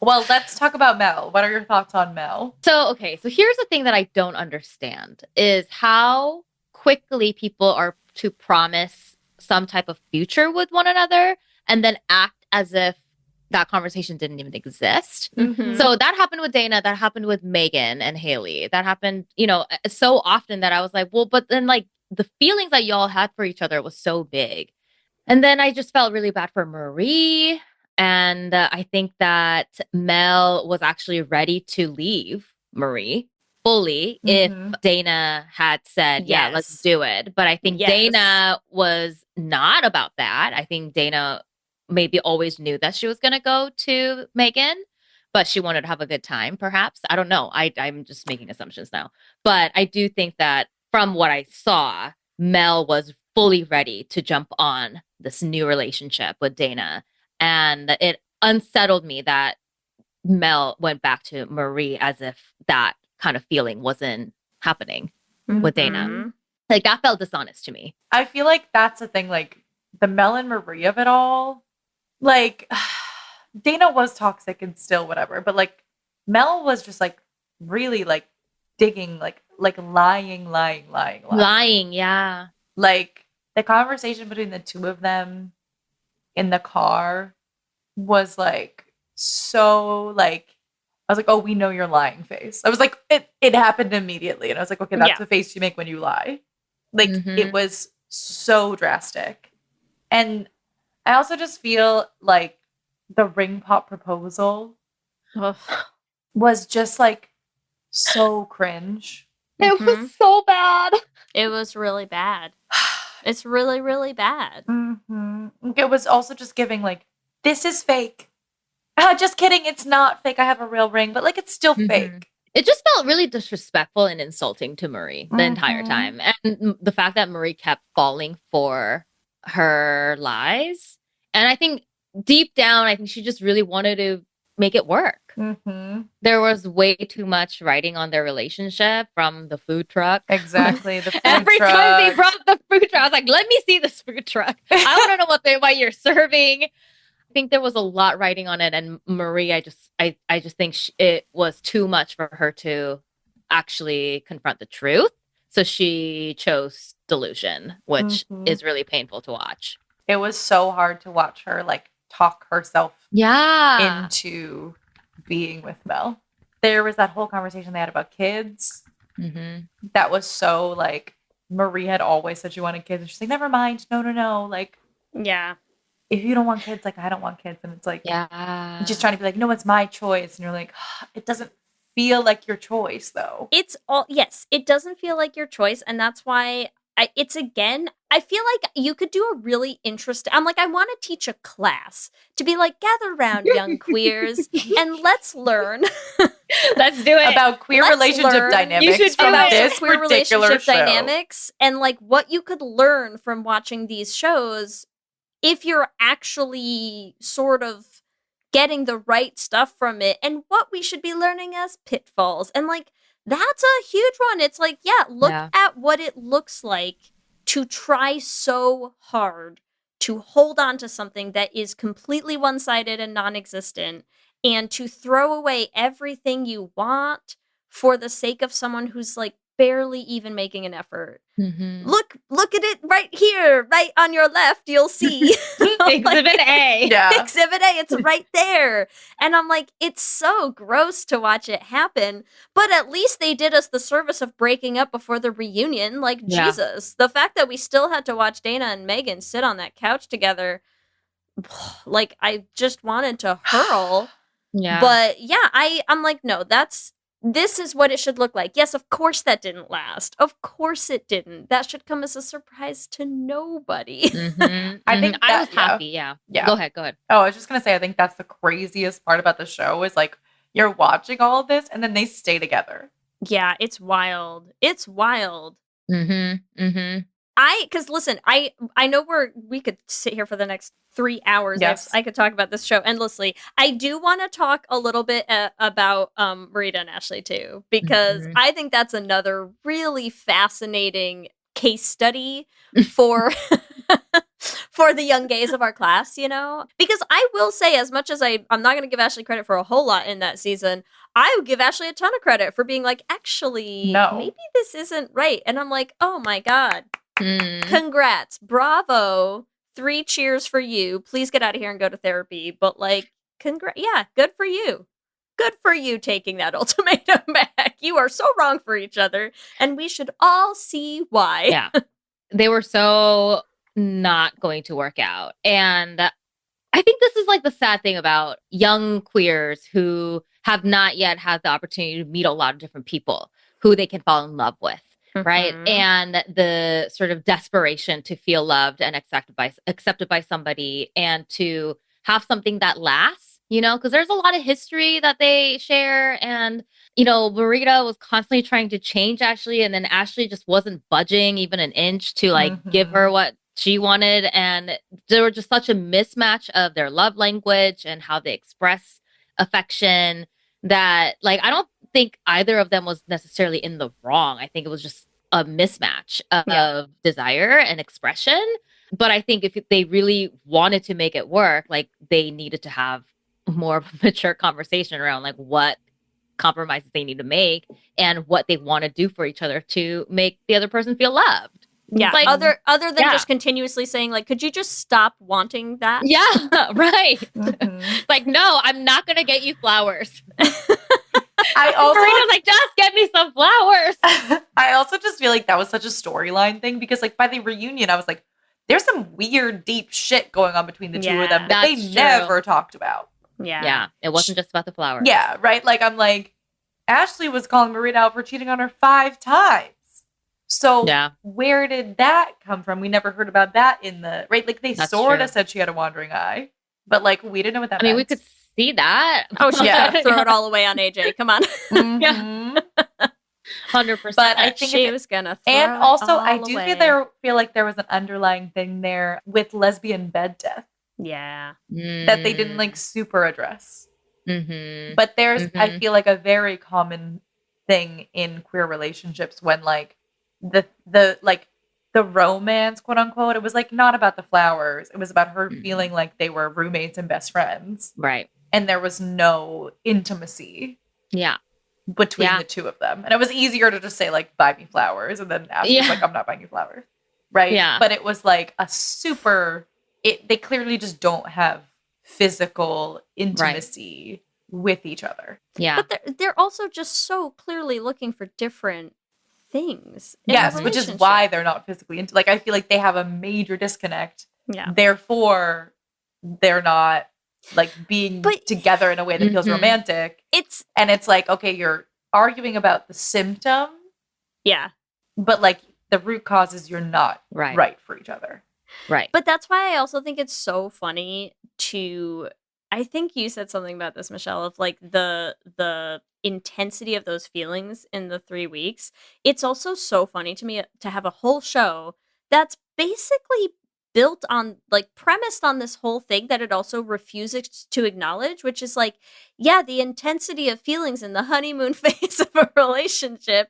Speaker 3: Well, let's talk about Mel. What are your thoughts on Mel?
Speaker 4: So here's the thing that I don't understand is how quickly people are to promise some type of future with one another and then act as if that conversation didn't even exist.
Speaker 2: Mhm.
Speaker 4: So that happened with Dana, that happened with Megan and Haley. That happened, so often that I was like, well, but then like the feelings that y'all had for each other was so big. And then I just felt really bad for Marie. And I think that Mel was actually ready to leave Marie fully if Dana had said, yeah, let's
Speaker 2: Yes.
Speaker 4: do it. But I think
Speaker 2: Yes.
Speaker 4: Dana was not about that. I think Dana maybe always knew that she was going to go to Megan, but she wanted to have a good time, perhaps. I don't know. I'm just making assumptions now. But I do think that from what I saw, Mel was fully ready to jump on this new relationship with Dana. And it unsettled me that Mel went back to Marie as if that kind of feeling wasn't happening with Dana.
Speaker 2: Mhm.
Speaker 4: Like that felt dishonest to me.
Speaker 3: I feel like that's the thing, like the Mel and Marie of it all. Like Dana was toxic and still whatever, but like Mel was just like really like digging, like lying.
Speaker 4: Lying, yeah.
Speaker 3: Like the conversation between the two of them in the car was like so like I was like, oh, we know you're lying face. I was like, it happened immediately. And I was like, okay, that's
Speaker 2: Yeah.
Speaker 3: the face you make when you lie. Like
Speaker 4: Mhm.
Speaker 3: it was so drastic. And I also just feel like the ring pop proposal
Speaker 2: Ugh.
Speaker 3: was just like so cringe.
Speaker 4: It was so bad.
Speaker 2: It was really bad. It's really, really bad.
Speaker 3: It was also just giving like, this is fake. Just kidding. It's not fake. I have a real ring, but like it's still fake.
Speaker 4: It just felt really disrespectful and insulting to Marie the entire time. And the fact that Marie kept falling for her lies. And I think deep down, I think she just really wanted to make it work. There was way too much writing on their relationship from the food truck.
Speaker 3: Exactly. The food
Speaker 4: Every
Speaker 3: truck.
Speaker 4: time they brought the food truck, I was like, let me see this food truck. I want to know what you're serving. think there was a lot writing on it, and Marie, I just think it was too much for her to actually confront the truth. So she chose delusion, which is really painful to watch.
Speaker 3: It was so hard to watch her like talk herself into being with Mel. There was that whole conversation they had about kids. That was so like, Marie had always said she wanted kids, and she's like, never mind, no, like,
Speaker 2: Yeah.
Speaker 3: if you don't want kids, like, I don't want kids. And it's like, just trying to be like, no, it's my choice. And you're like, it doesn't feel like your choice though.
Speaker 2: It's all, yes, it doesn't feel like your choice. And that's why I feel like you could do a really interesting, I'm like, I want to teach a class to be like, gather around young queers and let's learn.
Speaker 4: Let's do it.
Speaker 3: About queer relationship dynamics from this
Speaker 2: queer
Speaker 3: particular
Speaker 2: relationship
Speaker 3: show.
Speaker 2: dynamics and like what you could learn from watching these shows if you're actually sort of getting the right stuff from it, and what we should be learning as pitfalls. And like, that's a huge one. It's like, look at what it looks like to try so hard to hold on to something that is completely one-sided and non-existent, and to throw away everything you want for the sake of someone who's like barely even making an effort. Look at it right here, right on your left, you'll see.
Speaker 4: Exhibit A.
Speaker 2: Yeah. Exhibit A, it's right there. And I'm like, it's so gross to watch it happen, but at least they did us the service of breaking up before the reunion. Like, Jesus. The fact that we still had to watch Dana and Megan sit on that couch together, like, I just wanted to hurl. But yeah, I'm like, no, this is what it should look like. Yes, of course that didn't last. Of course it didn't. That should come as a surprise to nobody.
Speaker 3: I think
Speaker 4: I was happy. Yeah. Go ahead.
Speaker 3: Oh, I was just going to say, I think that's the craziest part about the show is like, you're watching all of this and then they stay together.
Speaker 2: Yeah, it's wild. It's wild. Because listen, I know we could sit here for the next 3 hours.
Speaker 3: Yes.
Speaker 2: I could talk about this show endlessly. I do want to talk a little bit about Marita and Ashley too, because I think that's another really fascinating case study for for the young gays of our class, you know? Because I will say, as much as I'm not going to give Ashley credit for a whole lot in that season, I would give Ashley a ton of credit for being like, actually, maybe this isn't right. And I'm like, oh my God. Congrats. Bravo. 3 cheers for you. Please get out of here and go to therapy. But like, good for you. Good for you taking that ultimatum back. You are so wrong for each other, and we should all see why.
Speaker 4: Yeah. They were so not going to work out. And I think this is like the sad thing about young queers who have not yet had the opportunity to meet a lot of different people who they can fall in love with. Right. And the sort of desperation to feel loved and accepted by somebody, and to have something that lasts, you know, because there's a lot of history that they share. And, you know, Marita was constantly trying to change Ashley, and then Ashley just wasn't budging even an inch to like give her what she wanted. And there was just such a mismatch of their love language and how they express affection that, like, I don't think either of them was necessarily in the wrong. I think it was just a mismatch of desire and expression. But I think if they really wanted to make it work, like, they needed to have more of a mature conversation around like what compromises they need to make and what they want to do for each other to make the other person feel loved.
Speaker 2: Yeah.
Speaker 4: Like,
Speaker 2: other than just continuously saying like, could you just stop wanting that?
Speaker 4: Yeah, right. Like, no, I'm not going to get you flowers.
Speaker 3: I also
Speaker 4: Marita's like, just get me some flowers.
Speaker 3: I also just feel like that was such a storyline thing, because like by the reunion, I was like, there's some weird, deep shit going on between the two of them that they never talked about.
Speaker 2: Yeah.
Speaker 4: It wasn't just about the flowers.
Speaker 3: Yeah, right? Like, I'm like, Ashley was calling Marita out for cheating on her 5 times. So where did that come from? We never heard about that in the, right? Like, they sort of said she had a wandering eye, but like, we didn't know what that meant.
Speaker 4: I mean, we could see that.
Speaker 2: Oh, she throw it all away on AJ. Come on.
Speaker 4: Yeah. 100%.
Speaker 3: But I think
Speaker 2: she was gonna throw
Speaker 3: and also
Speaker 2: it all
Speaker 3: I do
Speaker 2: away.
Speaker 3: feel like there was an underlying thing there with lesbian bed death
Speaker 2: Yeah.
Speaker 3: that they didn't like super address. But there's I feel like a very common thing in queer relationships when like the the romance, quote unquote. It was like not about the flowers. It was about her feeling like they were roommates and best friends.
Speaker 4: Right.
Speaker 3: And there was no intimacy
Speaker 4: Yeah.
Speaker 3: between the two of them. And it was easier to just say like, buy me flowers. And then Ashley's like, I'm not buying you flowers. Right.
Speaker 4: Yeah.
Speaker 3: But it was like a super, they clearly just don't have physical intimacy with each other.
Speaker 4: Yeah.
Speaker 2: But they're also just so clearly looking for different things.
Speaker 3: Yes, which is why they're not physically into. Like, I feel like they have a major disconnect.
Speaker 2: Yeah.
Speaker 3: Therefore, they're not like being together in a way that feels romantic. It's like, okay, you're arguing about the symptom.
Speaker 2: Yeah.
Speaker 3: But like the root cause is you're not right for each other.
Speaker 4: Right.
Speaker 2: But that's why I also think it's so funny to, I think you said something about this, Michelle, of like the intensity of those feelings in the 3 weeks. It's also so funny to me to have a whole show that's basically built on, like, premised on this whole thing that it also refuses to acknowledge, which is like, yeah, the intensity of feelings in the honeymoon phase of a relationship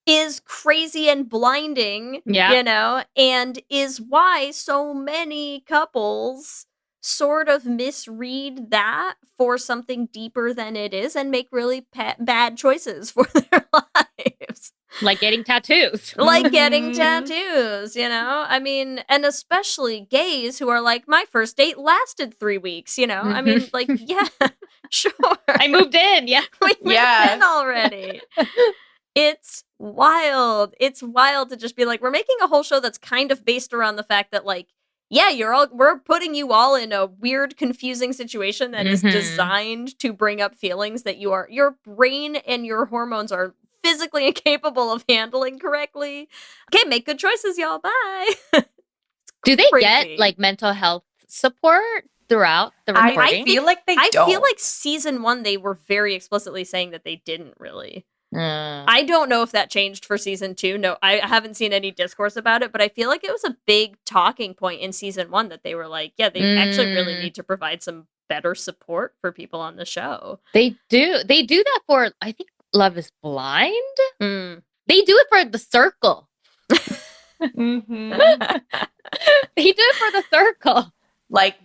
Speaker 2: is crazy and blinding, you know, and is why so many couples sort of misread that for something deeper than it is and make really bad choices for their lives.
Speaker 4: Like getting tattoos.
Speaker 2: Like getting tattoos, you know? I mean, and especially gays who are like, my first date lasted 3 weeks, you know? I mean, like, yeah, sure.
Speaker 4: I moved in, yeah.
Speaker 2: We moved in already. It's wild. It's wild to just be like, we're making a whole show that's kind of based around the fact that, like, yeah, we're putting you all in a weird, confusing situation that is designed to bring up feelings that your brain and your hormones are physically incapable of handling correctly. Okay, make good choices, y'all. Bye.
Speaker 4: Do they get like mental health support throughout the recording?
Speaker 3: I feel like they don't.
Speaker 2: I feel like season 1, they were very explicitly saying that they didn't really. I don't know if that changed for season 2. No, I haven't seen any discourse about it, but I feel like it was a big talking point in season 1 that they were like, yeah, they actually really need to provide some better support for people on the show.
Speaker 4: They do that for, I think, Love is Blind. They do it for The Circle. They do it for The Circle.
Speaker 3: Like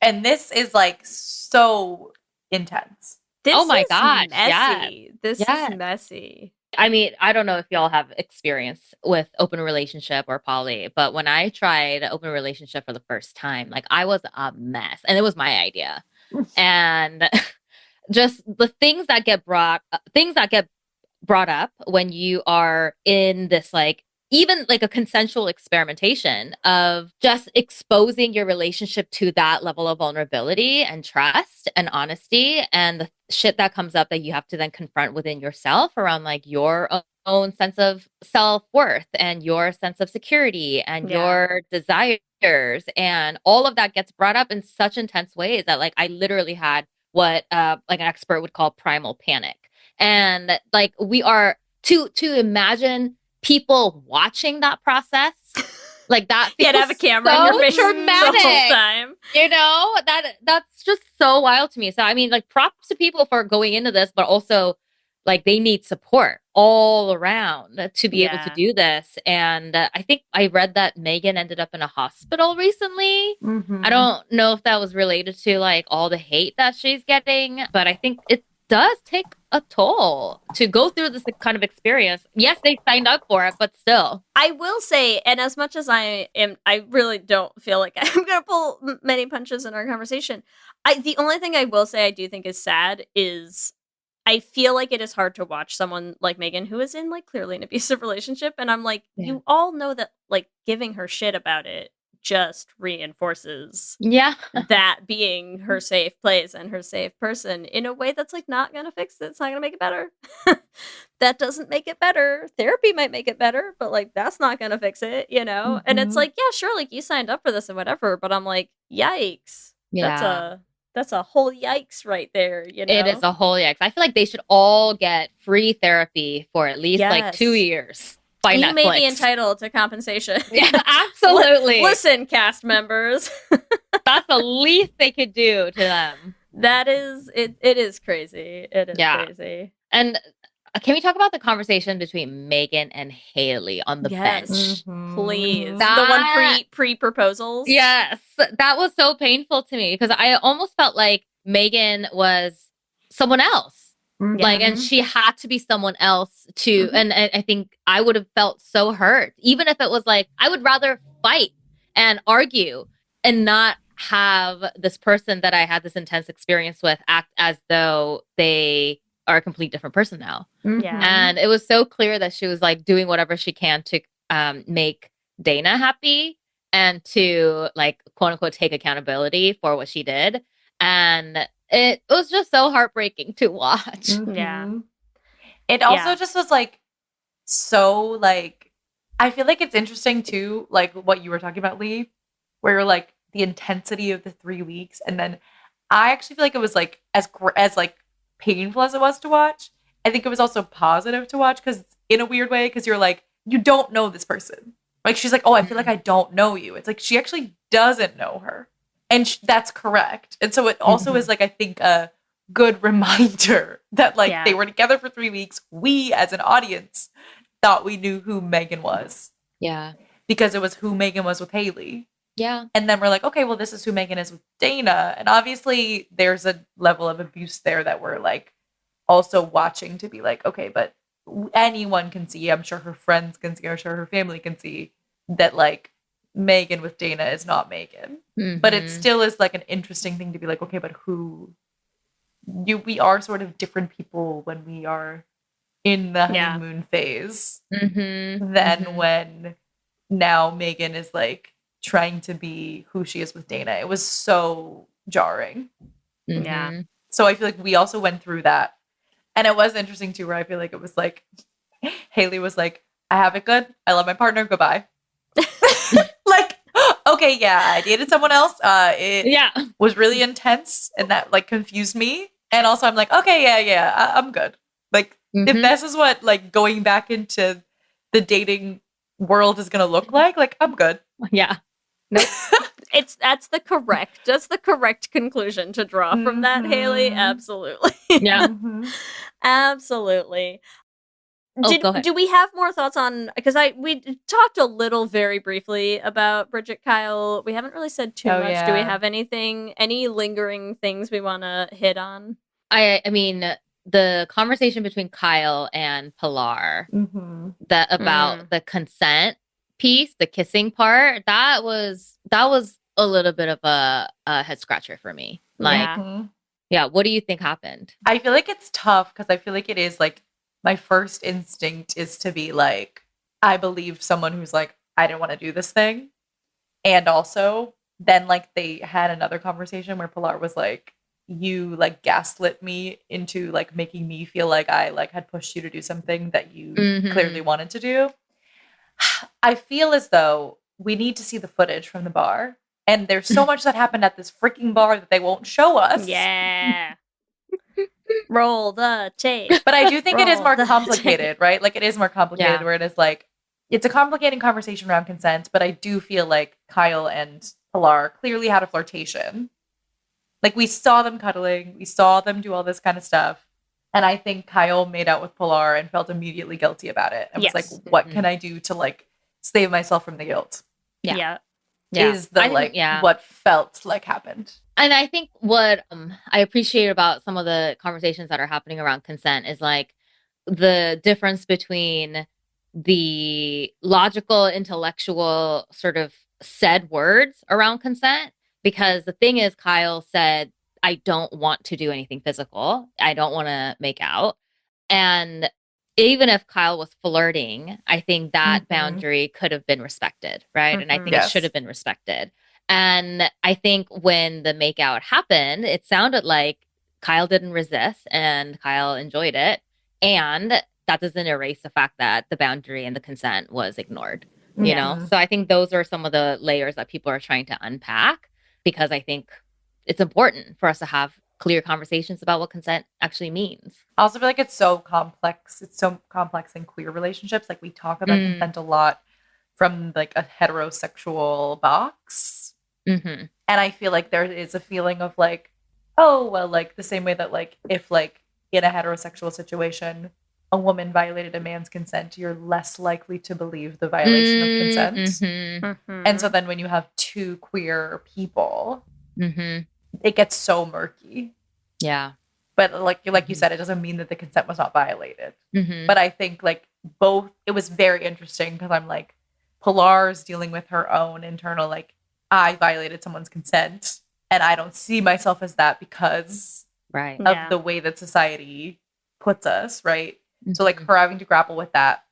Speaker 3: and this is like so intense.
Speaker 4: Oh my gosh.
Speaker 2: Messy. This is messy.
Speaker 4: I mean, I don't know if y'all have experience with open relationship or poly, but when I tried open relationship for the first time, like I was a mess and it was my idea. And just the things that get brought up when you are in this, like, even like a consensual experimentation of just exposing your relationship to that level of vulnerability and trust and honesty and the shit that comes up that you have to then confront within yourself around like your own sense of self-worth and your sense of security and your desires, and all of that gets brought up in such intense ways that like I literally had what like an expert would call primal panic. And like we are to imagine people watching that process, like that.
Speaker 2: Yeah, to have a camera in your face
Speaker 4: dramatic,
Speaker 2: the whole time.
Speaker 4: You know, that's just so wild to me. So I mean, like, props to people for going into this, but also like they need support all around to be able to do this. And I think I read that Megan ended up in a hospital recently. I don't know if that was related to like all the hate that she's getting, but I think it does take a toll to go through this kind of experience. Yes, they signed up for it, but still.
Speaker 2: I will say, and as much as I really don't feel like I'm going to pull many punches in our conversation. The only thing I will say I do think is sad is I feel like it is hard to watch someone like Megan, who is in like clearly an abusive relationship. And I'm like, you all know that like giving her shit about it just reinforces that being her safe place and her safe person in a way that's like not gonna fix it. It's not gonna make it better. That doesn't make it better. Therapy might make it better, but like that's not gonna fix it, you know? And it's like, yeah, sure, like you signed up for this and whatever, but I'm like, yikes. That's a whole yikes right there, you know?
Speaker 4: It is a whole yikes. I feel like they should all get free therapy for at least like 2 years. You
Speaker 2: Netflix. May be entitled to compensation.
Speaker 4: Yeah, absolutely.
Speaker 2: Listen, cast members.
Speaker 4: That's the least they could do to them.
Speaker 2: That is, it is crazy. It is crazy.
Speaker 4: And can we talk about the conversation between Megan and Haley on the
Speaker 2: Yes.
Speaker 4: bench?
Speaker 2: Please. The
Speaker 4: That-
Speaker 2: one pre-proposals.
Speaker 4: Yes, that was so painful to me because I almost felt like Megan was someone else. Like, and she had to be someone else to, and I think I would have felt so hurt, even if it was like, I would rather fight and argue and not have this person that I had this intense experience with act as though they are a complete different person now.
Speaker 2: Yeah.
Speaker 4: And it was so clear that she was like doing whatever she can to make Dana happy and to like quote unquote take accountability for what she did. And it was just so heartbreaking to watch.
Speaker 2: Yeah.
Speaker 3: It also
Speaker 2: Yeah.
Speaker 3: just was like so like I feel like it's interesting too, like what you were talking about, Lee, where you're like the intensity of the 3 weeks, and then I actually feel like it was like as like painful as it was to watch. I think it was also positive to watch because in a weird way, because you're like you don't know this person. Like she's like, oh, I feel like I don't know you. It's like she actually doesn't know her. And that's correct. And so it also is like, I think, a good reminder that like they were together for 3 weeks. We as an audience thought we knew who Megan was.
Speaker 4: Yeah.
Speaker 3: Because it was who Megan was with Haley.
Speaker 4: Yeah.
Speaker 3: And then we're like, okay, well, this is who Megan is with Dana. And obviously there's a level of abuse there that we're like also watching to be like, okay, but anyone can see, I'm sure her friends can see, I'm sure her family can see that like Megan with Dana is not Megan. But it still is like an interesting thing to be like, okay, but we are sort of different people when we are in the honeymoon phase than when now Megan is like trying to be who she is with Dana. It was so jarring.
Speaker 2: Yeah.
Speaker 3: So I feel like we also went through that. And it was interesting too, where I feel like it was like Haley was like, I have it good. I love my partner. Goodbye. Like, okay, yeah, I dated someone else. It was really intense and that like confused me. And also I'm like, okay, yeah, I'm good. Like if this is what like going back into the dating world is gonna look like I'm good.
Speaker 4: Yeah.
Speaker 2: Nope. That's the correct conclusion to draw from that, Haley. Absolutely.
Speaker 4: Yeah.
Speaker 2: Absolutely.
Speaker 4: Go ahead.
Speaker 2: Do we have more thoughts on, because we talked a little very briefly about Bridget Kyle. We haven't really said too much. Do we have any lingering things we want to hit on?
Speaker 4: I mean, the conversation between Kyle and Pilar that about the consent piece, the kissing part, that was a little bit of a head scratcher for me. Like, yeah, what do you think happened?
Speaker 3: I feel like it's tough because I feel like it is like my first instinct is to be like, I believe someone who's like, I didn't want to do this thing. And also then like they had another conversation where Pilar was like, you like gaslit me into like making me feel like I like had pushed you to do something that you clearly wanted to do. I feel as though we need to see the footage from the bar. And there's so much that happened at this freaking bar that they won't show us.
Speaker 2: Yeah. Roll the tape.
Speaker 3: But I do think it is more complicated, right? Like it is more complicated where it is like, it's a complicating conversation around consent, but I do feel like Kyle and Pilar clearly had a flirtation. Like we saw them cuddling, we saw them do all this kind of stuff. And I think Kyle made out with Pilar and felt immediately guilty about it. And was like, what can I do to like save myself from the guilt?
Speaker 2: Yeah.
Speaker 3: Is the what felt like happened.
Speaker 4: And I think what I appreciate about some of the conversations that are happening around consent is like the difference between the logical, intellectual sort of said words around consent. Because the thing is, Kyle said, I don't want to do anything physical. I don't want to make out. And even if Kyle was flirting, I think that boundary could have been respected, right? And I think it should have been respected. And I think when the makeout happened, it sounded like Kyle didn't resist and Kyle enjoyed it. And that doesn't erase the fact that the boundary and the consent was ignored, you know? So I think those are some of the layers that people are trying to unpack, because I think it's important for us to have clear conversations about what consent actually means.
Speaker 3: I also feel like it's so complex. It's so complex in queer relationships. Like we talk about consent a lot from like a heterosexual box. And I feel like there is a feeling of like, oh, well, like the same way that like if like in a heterosexual situation, a woman violated a man's consent, you're less likely to believe the violation of consent.
Speaker 4: Mm-hmm.
Speaker 3: And so then when you have two queer people,
Speaker 4: Mm-hmm.
Speaker 3: it gets so murky.
Speaker 4: Yeah.
Speaker 3: But like you said, it doesn't mean that the consent was not violated.
Speaker 4: Mm-hmm.
Speaker 3: But I think like both, it was very interesting because I'm like, Pilar's dealing with her own internal, like, I violated someone's consent and I don't see myself as that because
Speaker 4: Right.
Speaker 3: of
Speaker 2: Yeah.
Speaker 3: the way that society puts us, right?
Speaker 4: Mm-hmm.
Speaker 3: So like her having to grapple with that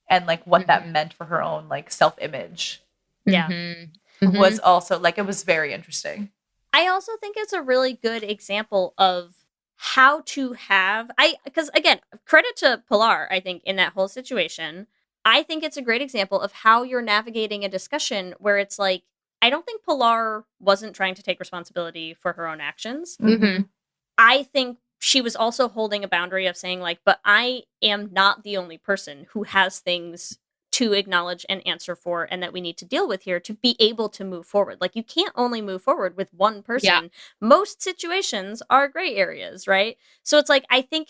Speaker 3: and like what that
Speaker 4: Mhm.
Speaker 3: meant for her own like self-image
Speaker 2: Yeah.
Speaker 4: Mhm.
Speaker 3: was also like, it was very interesting.
Speaker 2: I also think it's a really good example of how to have because again, credit to Pilar, I think, in that whole situation. I think it's a great example of how you're navigating a discussion where it's like, I don't think Pilar wasn't trying to take responsibility for her own actions.
Speaker 4: Mhm.
Speaker 2: I think she was also holding a boundary of saying like, but I am not the only person who has things to acknowledge and answer for and that we need to deal with here to be able to move forward. Like you can't only move forward with one person.
Speaker 4: Yeah.
Speaker 2: Most situations are gray areas, right? So it's like I think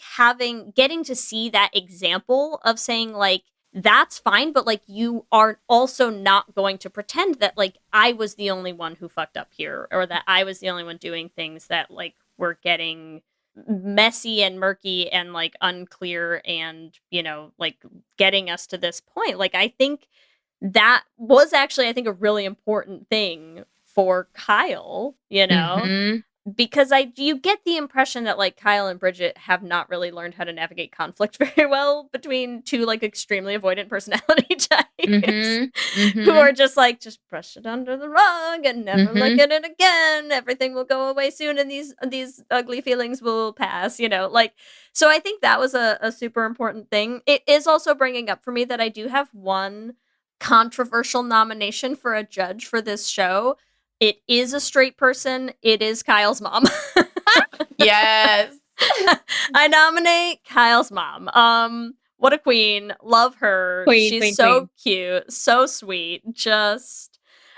Speaker 2: getting to see that example of saying like that's fine, but like you are also not going to pretend that like I was the only one who fucked up here or that I was the only one doing things that like were getting messy and murky and like unclear and like getting us to this point. Like I think that was actually I think a really important thing for Kyle,
Speaker 4: Mhm.
Speaker 2: because you get the impression that like Kyle and Bridget have not really learned how to navigate conflict very well between two like extremely avoidant personality types
Speaker 4: Mhm.
Speaker 2: who
Speaker 4: Mhm.
Speaker 2: are just like just brush it under the rug and never look
Speaker 4: Mhm.
Speaker 2: at it again. Everything will go away soon and these ugly feelings will pass, like so I think that was a super important thing. It is also bringing up for me that I do have one controversial nomination for a judge for this show. It is a straight person. It is Kyle's mom.
Speaker 3: Yes.
Speaker 2: I nominate Kyle's mom. What a queen. Love her.
Speaker 4: Queen,
Speaker 2: She's
Speaker 4: queen,
Speaker 2: so
Speaker 4: queen.
Speaker 2: cute, so sweet.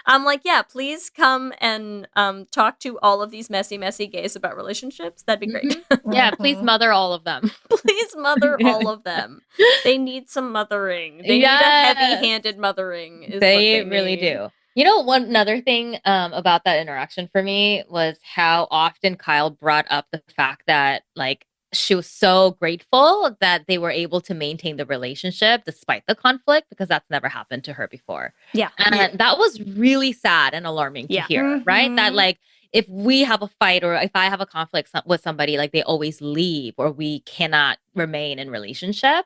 Speaker 2: I'm like, yeah, please come and talk to all of these messy gays about relationships. That'd be great.
Speaker 4: Yeah, please mother all of them.
Speaker 2: Please mother all of them. They need some mothering. They need a
Speaker 4: Yes.
Speaker 2: heavy-handed mothering. Is
Speaker 4: They
Speaker 2: what they
Speaker 4: really
Speaker 2: need.
Speaker 4: do. One another thing about that interaction for me was how often Kyle brought up the fact that like she was so grateful that they were able to maintain the relationship despite the conflict because that's never happened to her before.
Speaker 2: Yeah.
Speaker 4: And that was really sad and alarming to
Speaker 2: Yeah.
Speaker 4: hear, right? That
Speaker 3: Mhm.
Speaker 4: like if we have a fight or if I have a conflict with somebody, like they always leave or we cannot remain in relationship.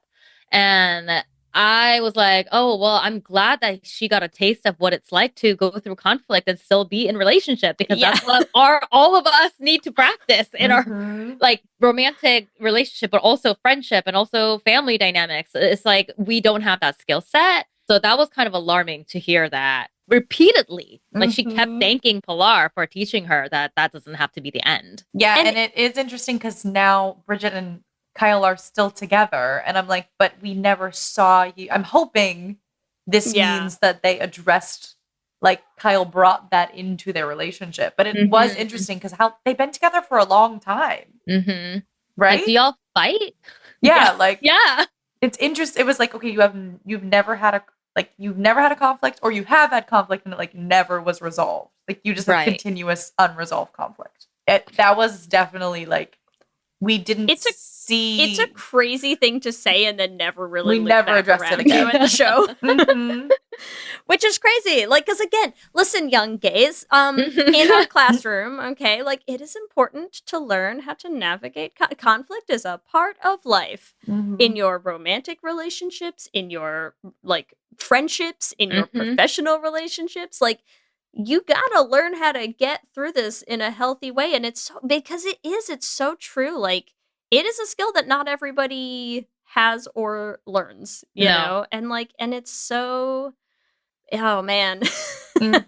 Speaker 4: And I was like, oh, well, I'm glad that she got a taste of what it's like to go through conflict and still be in relationship because
Speaker 2: Yeah.
Speaker 4: that's what all of us need to practice in our
Speaker 3: Mhm.
Speaker 4: like romantic relationship, but also friendship and also family dynamics. It's like we don't have that skill set. So that was kind of alarming to hear that repeatedly. Like she kept
Speaker 3: Mhm.
Speaker 4: thanking Pilar for teaching her that doesn't have to be the end.
Speaker 3: Yeah,
Speaker 2: And-
Speaker 3: and it is interesting because now Bridget and Kyle are still together, and I'm like, but we never saw you. I'm hoping this
Speaker 2: Yeah.
Speaker 3: means that they addressed, like Kyle brought that into their relationship. But it was
Speaker 4: Mhm.
Speaker 3: interesting because how they've been together for a long time,
Speaker 4: Mm-hmm.
Speaker 3: right?
Speaker 4: Like, do y'all fight?
Speaker 3: Yeah, like
Speaker 4: Yeah.
Speaker 3: it's interesting. It was like, okay, you've never had a conflict, or you have had conflict and it like never was resolved. Like you just have
Speaker 4: Right.
Speaker 3: continuous unresolved conflict. That was definitely like we didn't
Speaker 2: It's a
Speaker 3: see.
Speaker 2: crazy thing to say and then never really
Speaker 3: We
Speaker 2: loop
Speaker 3: never
Speaker 2: back
Speaker 3: addressed it
Speaker 2: around
Speaker 3: again.
Speaker 2: to in the show.
Speaker 3: Mhm.
Speaker 2: Which is crazy. Like, because again, listen, young gays, in our classroom, okay, like it is important to learn how to navigate conflict is a part of life in your romantic relationships, in your like friendships, in your
Speaker 4: Mhm.
Speaker 2: professional relationships. Like, you gotta learn how to get through this in a healthy way. And it's because it's so true. Like, it is a skill that not everybody has or learns, you
Speaker 4: No.
Speaker 2: know? And like, and it's so. Oh man.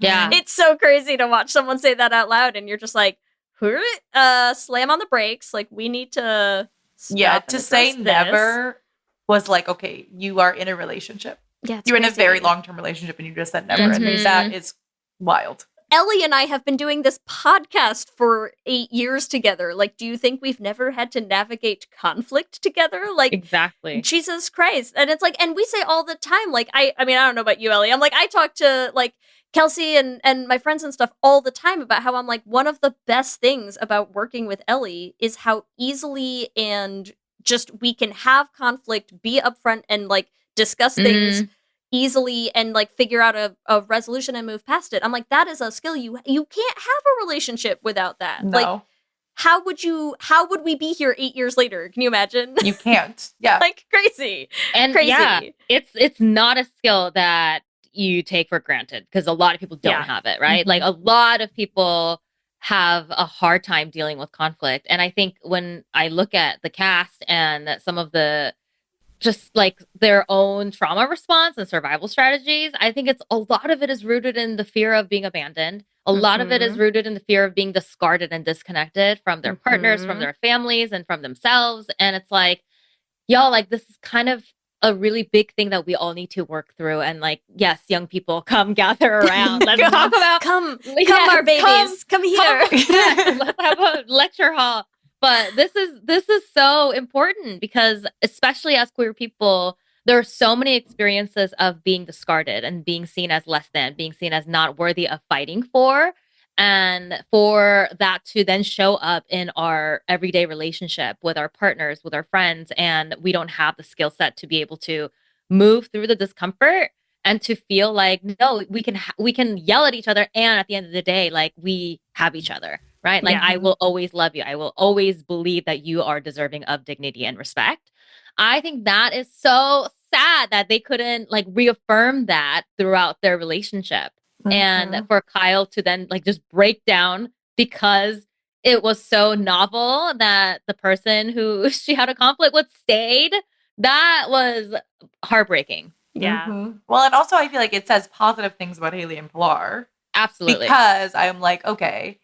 Speaker 4: Yeah.
Speaker 2: It's so crazy to watch someone say that out loud and you're just like, slam on the brakes. Like we need to stop
Speaker 3: Yeah,
Speaker 2: and
Speaker 3: to say
Speaker 2: address this.
Speaker 3: never was like, okay, you are in a relationship.
Speaker 2: Yeah, it's
Speaker 3: You're in a very
Speaker 2: crazy.
Speaker 3: long-term relationship and you just said never.
Speaker 2: That's
Speaker 3: And
Speaker 4: crazy.
Speaker 3: that is wild.
Speaker 2: Ellie and I have been doing this podcast for 8 years together. Like, do you think we've never had to navigate conflict together? Like,
Speaker 4: Exactly.
Speaker 2: Jesus Christ. And it's like, and we say all the time, like, I mean, I don't know about you, Ellie. I'm like, I talk to like Kelsey and my friends and stuff all the time about how I'm like, one of the best things about working with Ellie is how easily and just we can have conflict, be upfront and like discuss things easily and like figure out a resolution and move past it. I'm like, that is a skill you can't have a relationship without that.
Speaker 3: No.
Speaker 2: Like, how would we be here 8 years later? Can you imagine?
Speaker 3: You can't. Yeah.
Speaker 2: Like crazy.
Speaker 4: And
Speaker 2: Crazy.
Speaker 4: yeah, it's not a skill that you take for granted because a lot of people don't have it, right? Like a lot of people have a hard time dealing with conflict. And I think when I look at the cast and some of the just like their own trauma response and survival strategies, I think a lot of it is rooted in the fear of being abandoned. A lot of it is rooted in the fear of being discarded and disconnected from their partners, from their families, and from themselves. And it's like, y'all, like this is kind of a really big thing that we all need to work through. And like, yes, young people, come gather around. Let's talk about
Speaker 2: come our babies. Come here.
Speaker 4: Let's have a lecture hall. But this is so important because especially as queer people, there are so many experiences of being discarded and being seen as less than, being seen as not worthy of fighting for. And for that to then show up in our everyday relationship with our partners, with our friends, and we don't have the skill set to be able to move through the discomfort and to feel like, no, we can yell at each other. And at the end of the day, like we have each other, right? Like I will always love you. I will always believe that you are deserving of dignity and respect. I think that is so sad that they couldn't like reaffirm that throughout their relationship. And for Kyle to then like just break down because it was so novel that the person who she had a conflict with stayed, that was heartbreaking.
Speaker 2: Yeah.
Speaker 3: Well, and also I feel like it says positive things about Haley and Pilar.
Speaker 4: Absolutely.
Speaker 3: Because I'm like, okay,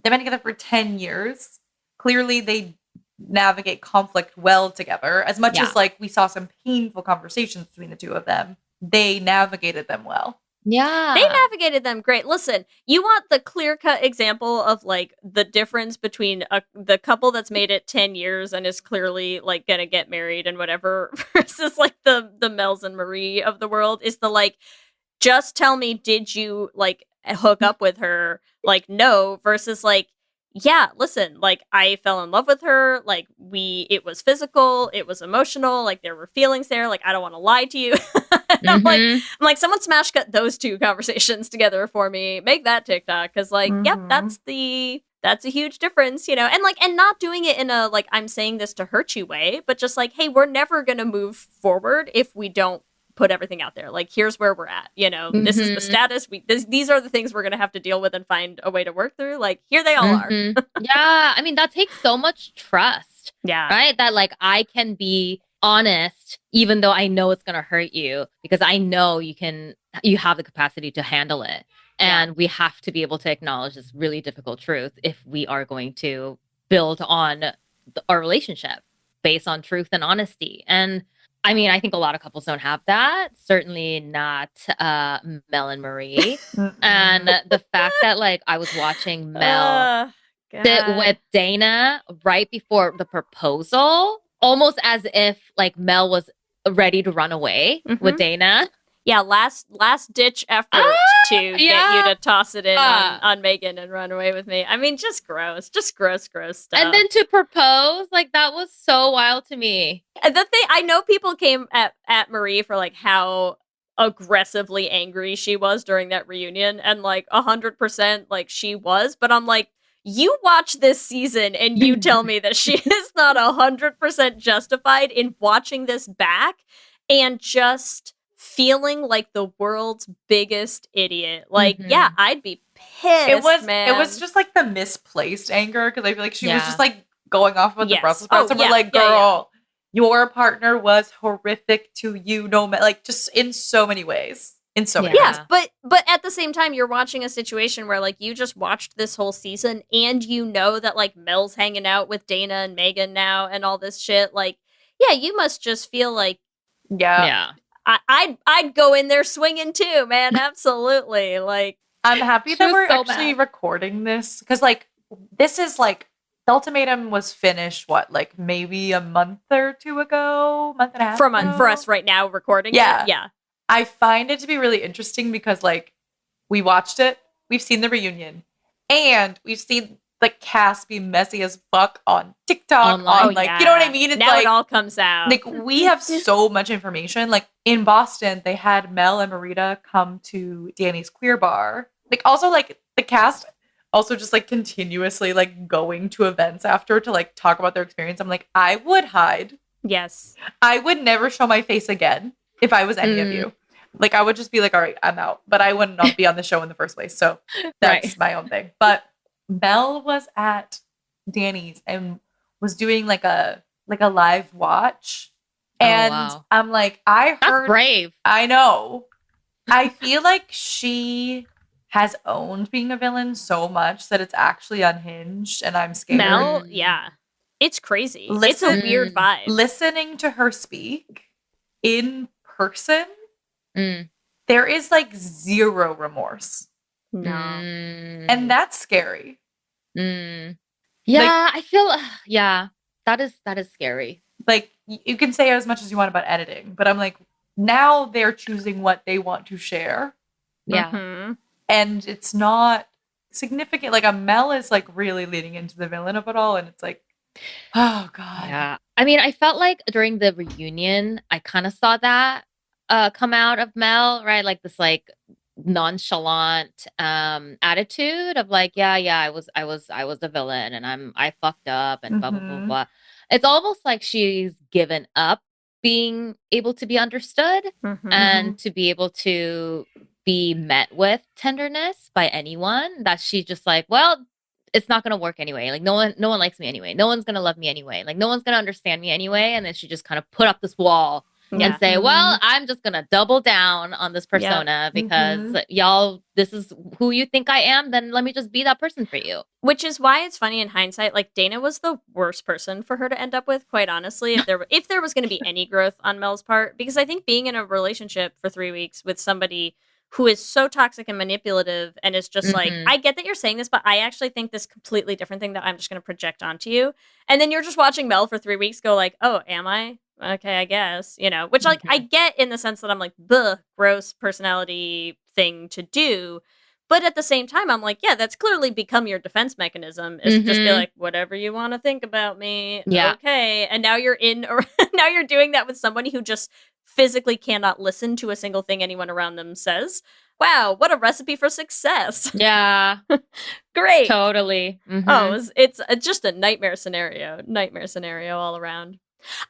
Speaker 3: they've been together for 10 years. Clearly they navigate conflict well together. As much as like we saw some painful conversations between the two of them, they navigated them well.
Speaker 4: Yeah.
Speaker 2: They navigated them great. Listen, you want the clear-cut example of like the difference between the couple that's made it 10 years and is clearly like gonna get married and whatever versus like the Mels and Marie of the world is the like, just tell me, did you like hook up with her? Like, no, versus like, yeah, listen, like I fell in love with her. Like it was physical, it was emotional, like there were feelings there. Like, I don't want to lie to you. I'm like, someone smash cut those two conversations together for me. Make that TikTok. Cause like, yep, that's a huge difference, you know? And like, and not doing it in a, like, I'm saying this to hurt you way, but just like, hey, we're never going to move forward if we don't put everything out there. Like, here's where we're at, you know, this is the status. These are the things we're going to have to deal with and find a way to work through. Like, here they all are.
Speaker 4: Yeah. I mean, that takes so much trust.
Speaker 2: Yeah.
Speaker 4: Right. That like, I can be honest, even though I know it's going to hurt you because I know you have the capacity to handle it. And we have to be able to acknowledge this really difficult truth if we are going to build on our relationship based on truth and honesty. And I mean, I think a lot of couples don't have that. Certainly not Mel and Marie. And the fact that like I was watching Mel sit with Dana right before the proposal, almost as if like Mel was ready to run away with Dana.
Speaker 2: Yeah, last ditch effort to get you to toss it in on Megan and run away with me. I mean, just gross stuff.
Speaker 4: And then to propose, like that was so wild to me.
Speaker 2: And the thing, I know people came at Marie for like how aggressively angry she was during that reunion, and like 100% like she was, but I'm like, you watch this season and you tell me that she is not 100% justified in watching this back and just feeling like the world's biggest idiot. Like, yeah, I'd be pissed, man.
Speaker 3: It was just like the misplaced anger because I feel like she was just like going off with the Brussels sprouts, and we're like, girl, your partner was horrific to you, no matter, like just in so many ways. In so many ways.
Speaker 2: But at the same time, you're watching a situation where like you just watched this whole season and you know that like Mel's hanging out with Dana and Megan now and all this shit. Like, yeah, you must just feel like,
Speaker 3: yeah.
Speaker 2: I'd go in there swinging too, man. Absolutely. Like,
Speaker 3: I'm happy
Speaker 4: She
Speaker 3: that
Speaker 4: was
Speaker 3: we're
Speaker 4: so
Speaker 3: actually
Speaker 4: mad.
Speaker 3: recording this because, like, this is like the Ultimatum was finished. What, like maybe a month or two ago, month and a half
Speaker 2: For
Speaker 3: ago?
Speaker 2: us right now recording
Speaker 3: Yeah.
Speaker 2: it. Yeah.
Speaker 3: I find it to be really interesting because, like, we watched it, we've seen the reunion, and we've seen the cast be messy as fuck on TikTok.
Speaker 4: Online.
Speaker 3: On, like, you know what I mean? It's
Speaker 2: now
Speaker 3: like,
Speaker 2: it all comes out.
Speaker 3: like, we have so much information. Like, in Boston, they had Mel and Marita come to Danny's queer bar. Like, also, like, the cast also just, like, continuously, like, going to events after to, like, talk about their experience. I'm like, I would hide.
Speaker 2: Yes.
Speaker 3: I would never show my face again if I was any of you. Like, I would just be like, all right, I'm out. But I would not be on the show in the first place. So that's my own thing. But Mel was at Danny's and was doing like a live watch. And
Speaker 4: wow.
Speaker 3: I'm like, I
Speaker 4: That's
Speaker 3: heard
Speaker 4: brave.
Speaker 3: I know. I feel like she has owned being a villain so much that it's actually unhinged and I'm scared.
Speaker 2: Mel, yeah. It's crazy. It's
Speaker 3: Listen-
Speaker 2: a weird vibe.
Speaker 3: Listening to her speak in person,
Speaker 4: Mm.
Speaker 3: there is like zero remorse.
Speaker 2: No.
Speaker 4: Mm.
Speaker 3: And that's scary.
Speaker 4: Mm. Yeah, I feel that is scary.
Speaker 3: Like, you can say as much as you want about editing, but I'm like, now they're choosing what they want to share.
Speaker 4: Yeah.
Speaker 2: Mhm.
Speaker 3: And it's not significant. Like, a Mel is like really leading into the villain of it all. And it's like, oh God.
Speaker 4: Yeah. I mean, I felt like during the reunion, I kind of saw that come out of Mel, right? Like this like nonchalant attitude of like, yeah, I was a villain and I fucked up and blah blah blah
Speaker 3: Mhm.
Speaker 4: blah. It's almost like she's given up being able to be understood
Speaker 2: Mhm.
Speaker 4: and to be able to be met with tenderness by anyone, that she's just like, well, it's not gonna work anyway. Like no one likes me anyway. No one's gonna love me anyway. Like no one's gonna understand me anyway. And then she just kind of put up this wall
Speaker 2: Yeah.
Speaker 4: and say, well, I'm just gonna double down on this persona because y'all, this is who you think I am, then let me just be that person for you.
Speaker 2: Which is why it's funny in hindsight. Like Dana was the worst person for her to end up with, quite honestly. If there was going to be any growth on Mel's part, because I think being in a relationship for 3 weeks with somebody who is so toxic and manipulative and is just like,
Speaker 4: Mhm.
Speaker 2: I get that you're saying this, but I actually think this completely different thing that I'm just going to project onto you. And then you're just watching Mel for 3 weeks go like, oh, am I? Okay, I guess, you know, which like I get in the sense that I'm like, the gross personality thing to do. But at the same time, I'm like, yeah, that's clearly become your defense mechanism is to just be
Speaker 4: Mhm.
Speaker 2: like, whatever you want to think about me.
Speaker 4: Yeah.
Speaker 2: Okay. And now you're now you're doing that with somebody who just physically cannot listen to a single thing anyone around them says. Wow, what a recipe for success.
Speaker 4: Yeah,
Speaker 2: Great.
Speaker 4: totally. Mhm.
Speaker 2: Oh, it's just a nightmare scenario all around.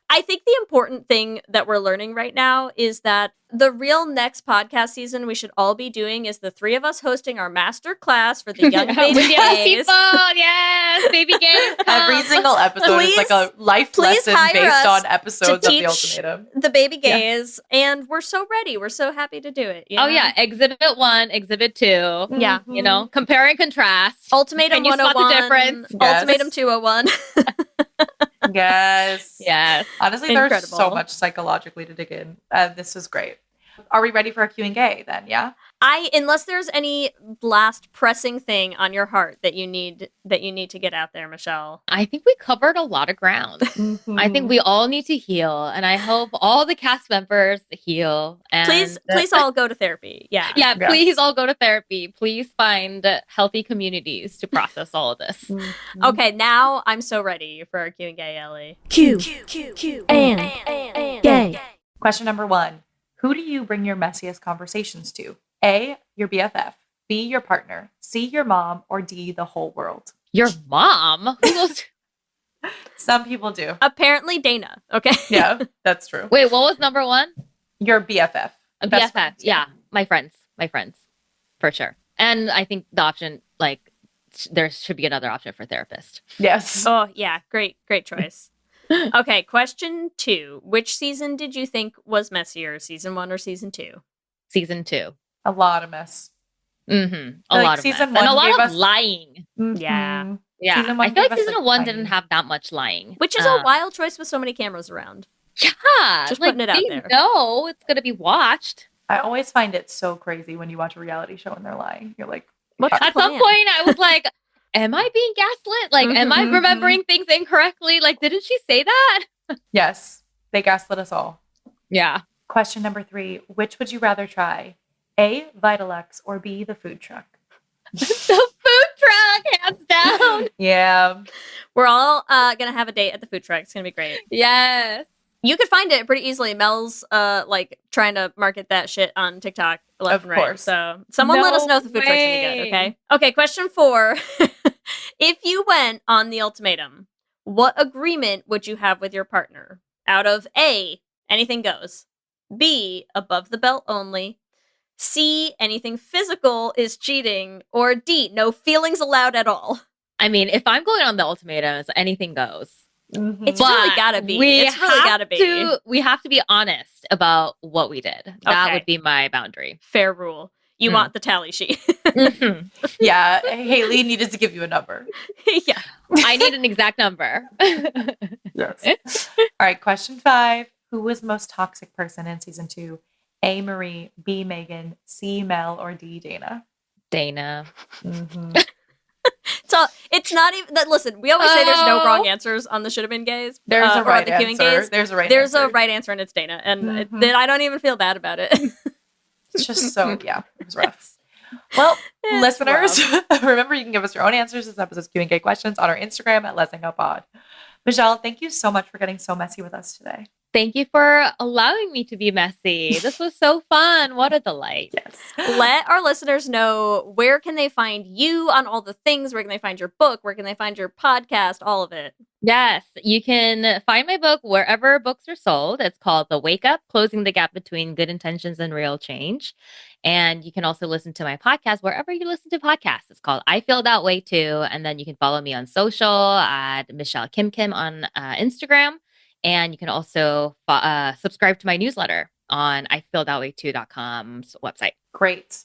Speaker 2: I think the important thing that we're learning right now is that the real next podcast season we should all be doing is the three of us hosting our master class for the young baby
Speaker 4: With the other
Speaker 2: gays.
Speaker 4: people, yes, baby gays.
Speaker 3: Every single episode is like a life
Speaker 2: please
Speaker 3: lesson
Speaker 2: hire
Speaker 3: based
Speaker 2: us
Speaker 3: on episodes of the
Speaker 2: teach
Speaker 3: Ultimatum.
Speaker 2: the baby
Speaker 3: Yeah.
Speaker 2: gays, and we're so ready. We're so happy to do it. You
Speaker 4: Oh
Speaker 2: know?
Speaker 4: yeah, exhibit 1, exhibit 2.
Speaker 2: Yeah.
Speaker 4: You know, compare and contrast.
Speaker 2: Ultimatum
Speaker 4: Can you spot the
Speaker 2: 101,
Speaker 4: difference?
Speaker 3: Yes.
Speaker 2: Ultimatum 201.
Speaker 3: Yes.
Speaker 4: Yes.
Speaker 3: Honestly, there's so
Speaker 2: Incredible.
Speaker 3: much psychologically to dig in. This was great. Are we ready for a Q&A then? Yeah.
Speaker 2: Unless there's any last pressing thing on your heart that you need to get out there, Michelle.
Speaker 4: I think we covered a lot of ground. I think we all need to heal, and I hope all the cast members heal. And
Speaker 2: Please all go to therapy. Yeah.
Speaker 4: yeah,
Speaker 3: Yes.
Speaker 4: please all go to therapy. Please find healthy communities to process all of this.
Speaker 2: Okay, now I'm so ready for our Q&A, Ellie.
Speaker 1: Q and gay.
Speaker 3: Question number 1. Who do you bring your messiest conversations to? A, your BFF. B, your partner. C, your mom. Or D, the whole world.
Speaker 4: Your mom? Who goes
Speaker 3: Some people do.
Speaker 2: Apparently Dana. Okay.
Speaker 3: Yeah, that's true.
Speaker 4: Wait, what was number 1?
Speaker 3: Your BFF.
Speaker 4: A
Speaker 3: Best
Speaker 4: BFF.
Speaker 3: friends.
Speaker 4: Yeah, my friends, for sure. And I think the option, like, there should be another option for therapist.
Speaker 3: Yes.
Speaker 2: Oh, yeah. Great choice. Okay, question 2. Which season did you think was messier, season 1 or season 2?
Speaker 4: Season 2.
Speaker 3: A lot of mess.
Speaker 4: Mm-hmm. A
Speaker 3: Like
Speaker 4: lot of
Speaker 3: season
Speaker 4: mess. And a
Speaker 3: one gave
Speaker 4: lot of
Speaker 3: us-
Speaker 4: lying.
Speaker 2: Yeah.
Speaker 3: Mhm.
Speaker 4: Yeah,
Speaker 3: Season one
Speaker 4: I feel like
Speaker 3: gave us,
Speaker 4: season
Speaker 3: like,
Speaker 4: 1
Speaker 3: tiny-
Speaker 4: didn't have that much lying.
Speaker 2: Which is a wild choice with so many cameras around.
Speaker 4: Yeah,
Speaker 2: Just
Speaker 4: like,
Speaker 2: putting it out
Speaker 4: they
Speaker 2: there.
Speaker 4: know it's gonna be watched.
Speaker 3: I always find it so crazy when you watch a reality show and they're lying. You're like,
Speaker 2: What's the
Speaker 4: At some
Speaker 2: plan?
Speaker 4: point, I was like, am I being gaslit? Like, am I
Speaker 3: Mhm.
Speaker 4: remembering things incorrectly? Like, didn't she say that?
Speaker 3: yes, they gaslit us all.
Speaker 4: Yeah.
Speaker 3: Question number 3. Which would you rather try? A, Vitalux, or B, the food truck?
Speaker 4: The food truck, hands down.
Speaker 3: Yeah.
Speaker 2: We're all gonna have a date at the food truck. It's gonna be great.
Speaker 4: Yes.
Speaker 2: You could find it pretty easily. Mel's like trying to market that shit on TikTok left
Speaker 3: Of
Speaker 2: and right.
Speaker 3: course.
Speaker 2: So someone let us
Speaker 4: No
Speaker 2: know if the food truck's any good,
Speaker 4: way.
Speaker 2: okay? Okay, question 4. If you went on the ultimatum, what agreement would you have with your partner? Out of A, anything goes. B, above the belt only. C, anything physical is cheating. Or D, no feelings allowed at all.
Speaker 4: I mean, if I'm going on the ultimatums, anything goes.
Speaker 3: Mhm.
Speaker 2: It's really
Speaker 4: But
Speaker 2: gotta be.
Speaker 4: we
Speaker 2: It's really
Speaker 4: have
Speaker 2: gotta be.
Speaker 4: We have to be honest about what we did. That
Speaker 2: Okay.
Speaker 4: would be my boundary.
Speaker 2: Fair rule. You
Speaker 4: Mm.
Speaker 2: want the tally sheet.
Speaker 4: Mhm.
Speaker 3: Yeah, Haley needed to give you a number.
Speaker 2: Yeah.
Speaker 4: I need an exact number.
Speaker 3: Yes. All right, question 5. Who was the most toxic person in season 2? A, Marie, B, Megan, C, Mel, or D, Dana?
Speaker 4: Dana.
Speaker 3: Mhm.
Speaker 2: So it's not even that. Listen, we always say there's no
Speaker 4: Oh.
Speaker 2: wrong answers on the should have been gays.
Speaker 3: There's a
Speaker 2: or
Speaker 3: right
Speaker 2: the queuing
Speaker 3: answer.
Speaker 2: gays.
Speaker 3: There's a right
Speaker 2: There's
Speaker 3: answer.
Speaker 2: a right answer, and it's Dana. And
Speaker 3: Mhm.
Speaker 2: then I don't even feel bad about it.
Speaker 3: It's just so, yeah, it was rough. Well,
Speaker 2: It's
Speaker 3: listeners, remember you can give us your own answers to this episode's Q&A questions on our Instagram at Lez Hang Out Pod. Michelle, thank you so much for getting so messy with us today.
Speaker 4: Thank you for allowing me to be messy. This was so fun. What a delight.
Speaker 3: Yes.
Speaker 2: Let our listeners know, where can they find you on all the things? Where can they find your book? Where can they find your podcast? All of it.
Speaker 4: Yes, you can find my book wherever books are sold. It's called The Wake Up, Closing the Gap Between Good Intentions and Real Change. And you can also listen to my podcast wherever you listen to podcasts. It's called I Feel That Way Too. And then you can follow me on social at Michelle Kim on Instagram. And you can also subscribe to my newsletter on ifeelthatway2.com's website.
Speaker 3: Great.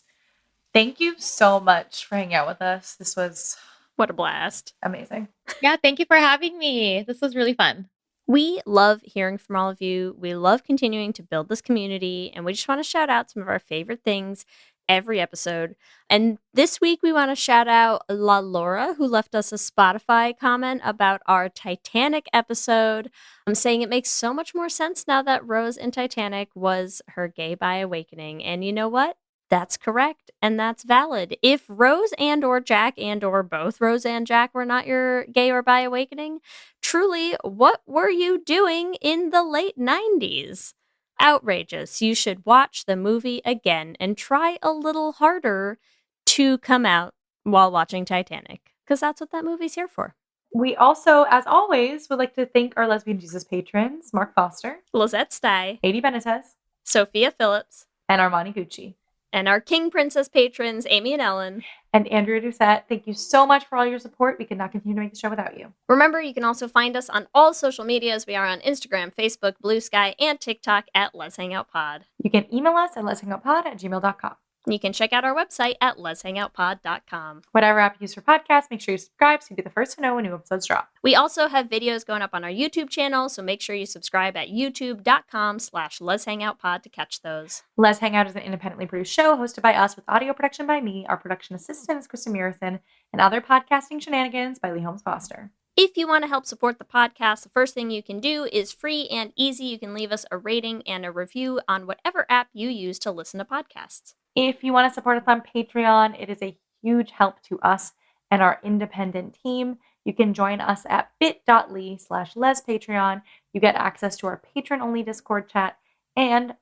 Speaker 3: Thank you so much for hanging out with us. This was
Speaker 2: What a blast.
Speaker 3: amazing.
Speaker 4: Yeah, thank you for having me. This was really fun.
Speaker 2: We love hearing from all of you. We love continuing to build this community, and we just want to shout out some of our favorite things every episode. And this week, we want to shout out La Laura, who left us a Spotify comment about our Titanic episode. I'm saying it makes so much more sense now that Rose in Titanic was her gay bi awakening. And you know what? That's correct, and that's valid. If Rose and or Jack and or both Rose and Jack were not your gay or bi awakening, truly, what were you doing in the late 90s? Outrageous. You should watch the movie again and try a little harder to come out while watching Titanic, because that's what that movie's here for.
Speaker 3: We also, as always, would like to thank our Lesbian Jesus patrons, Mark Foster,
Speaker 2: Lizette Stye,
Speaker 3: Katie Benitez,
Speaker 2: Sophia Phillips,
Speaker 3: and Armani Gucci.
Speaker 2: and our King Princess patrons, Amy and Ellen.
Speaker 3: And Andrea Doucette, thank you so much for all your support. We could not continue to make the show without you.
Speaker 2: Remember, you can also find us on all social medias. We are on Instagram, Facebook, Blue Sky, and TikTok at Lez Hang Out Pod.
Speaker 3: You can email us at lezhangoutpod@gmail.com.
Speaker 2: You can check out our website at lezhangoutpod.com.
Speaker 3: Whatever app you use for podcasts, make sure you subscribe so you'll be the first to know when new episodes drop.
Speaker 2: We also have videos going up on our YouTube channel, so make sure you subscribe at youtube.com/lezhangoutpod to catch those.
Speaker 3: Lez Hang Out is an independently produced show hosted by us with audio production by me. Our production assistant is Kristen Murison, and other podcasting shenanigans by Lee Holmes Foster.
Speaker 2: If you want to help support the podcast, the first thing you can do is free and easy. You can leave us a rating and a review on whatever app you use to listen to podcasts.
Speaker 3: If you want to support us on Patreon, it is a huge help to us and our independent team. You can join us at bit.ly/lespatreon. You get access to our patron-only Discord chat and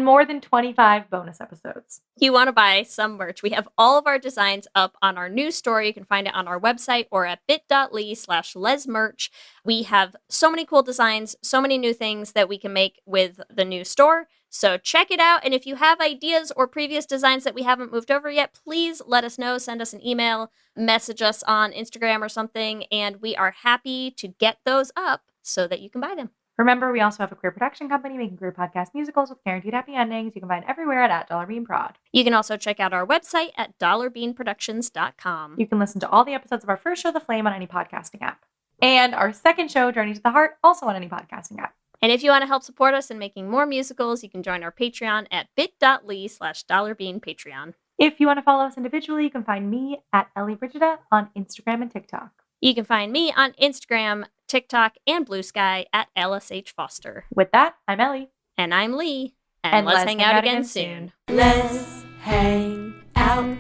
Speaker 3: more than 25 bonus episodes.
Speaker 2: You want to buy some merch. We have all of our designs up on our news store. You can find it on our website or at bit.ly/lesmerch. We have so many cool designs, so many new things that we can make with the new store. So check it out. And if you have ideas or previous designs that we haven't moved over yet, please let us know. Send us an email, message us on Instagram or something, and we are happy to get those up so that you can buy them.
Speaker 3: Remember, we also have a queer production company making queer podcast musicals with guaranteed happy endings. You can find everywhere at $1beanprod.
Speaker 2: You can also check out our website at dollarbeanproductions.com.
Speaker 3: You can listen to all the episodes of our first show, The Flame, on any podcasting app. And our second show, Journey to the Heart, also on any podcasting app.
Speaker 2: And if you want to help support us in making more musicals, you can join our Patreon at bit.ly/$beanpatreon.
Speaker 3: If you want to follow us individually, you can find me at Ellie Brigida on Instagram and TikTok.
Speaker 2: You can find me on Instagram, TikTok, and Blue Sky at LSH Foster.
Speaker 3: With that, I'm Ellie.
Speaker 2: And I'm Lee. And let's hang out again soon.
Speaker 1: Let's hang out.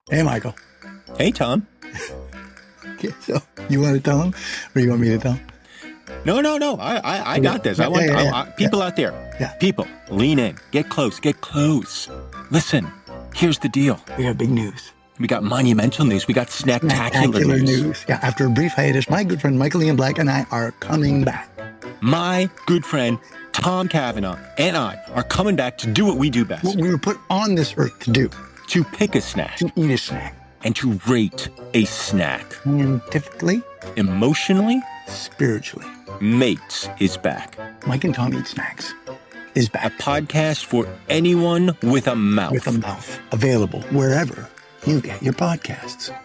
Speaker 5: Hey, Michael.
Speaker 6: Hey, Tom.
Speaker 5: Okay, so you want to tell him, or you want me to tell him?
Speaker 6: No. I got this. People out there.
Speaker 5: Yeah.
Speaker 6: People, lean in. Get close. Listen, here's the deal.
Speaker 5: We got big news.
Speaker 6: We got monumental news. We got snacktacular news.
Speaker 5: Yeah, after a brief hiatus, my good friend Michael Ian Black and I are coming back.
Speaker 6: My good friend Tom Cavanaugh and I are coming back to do what we do best.
Speaker 5: What we were put on this earth to do.
Speaker 6: To pick a snack.
Speaker 5: To eat a snack.
Speaker 6: And to rate a snack.
Speaker 5: Scientifically.
Speaker 6: Emotionally.
Speaker 5: Spiritually.
Speaker 6: Mates is back.
Speaker 5: Mike and Tom Eat Snacks is back.
Speaker 6: A podcast for anyone with a mouth.
Speaker 5: With a mouth. Available wherever you get your podcasts.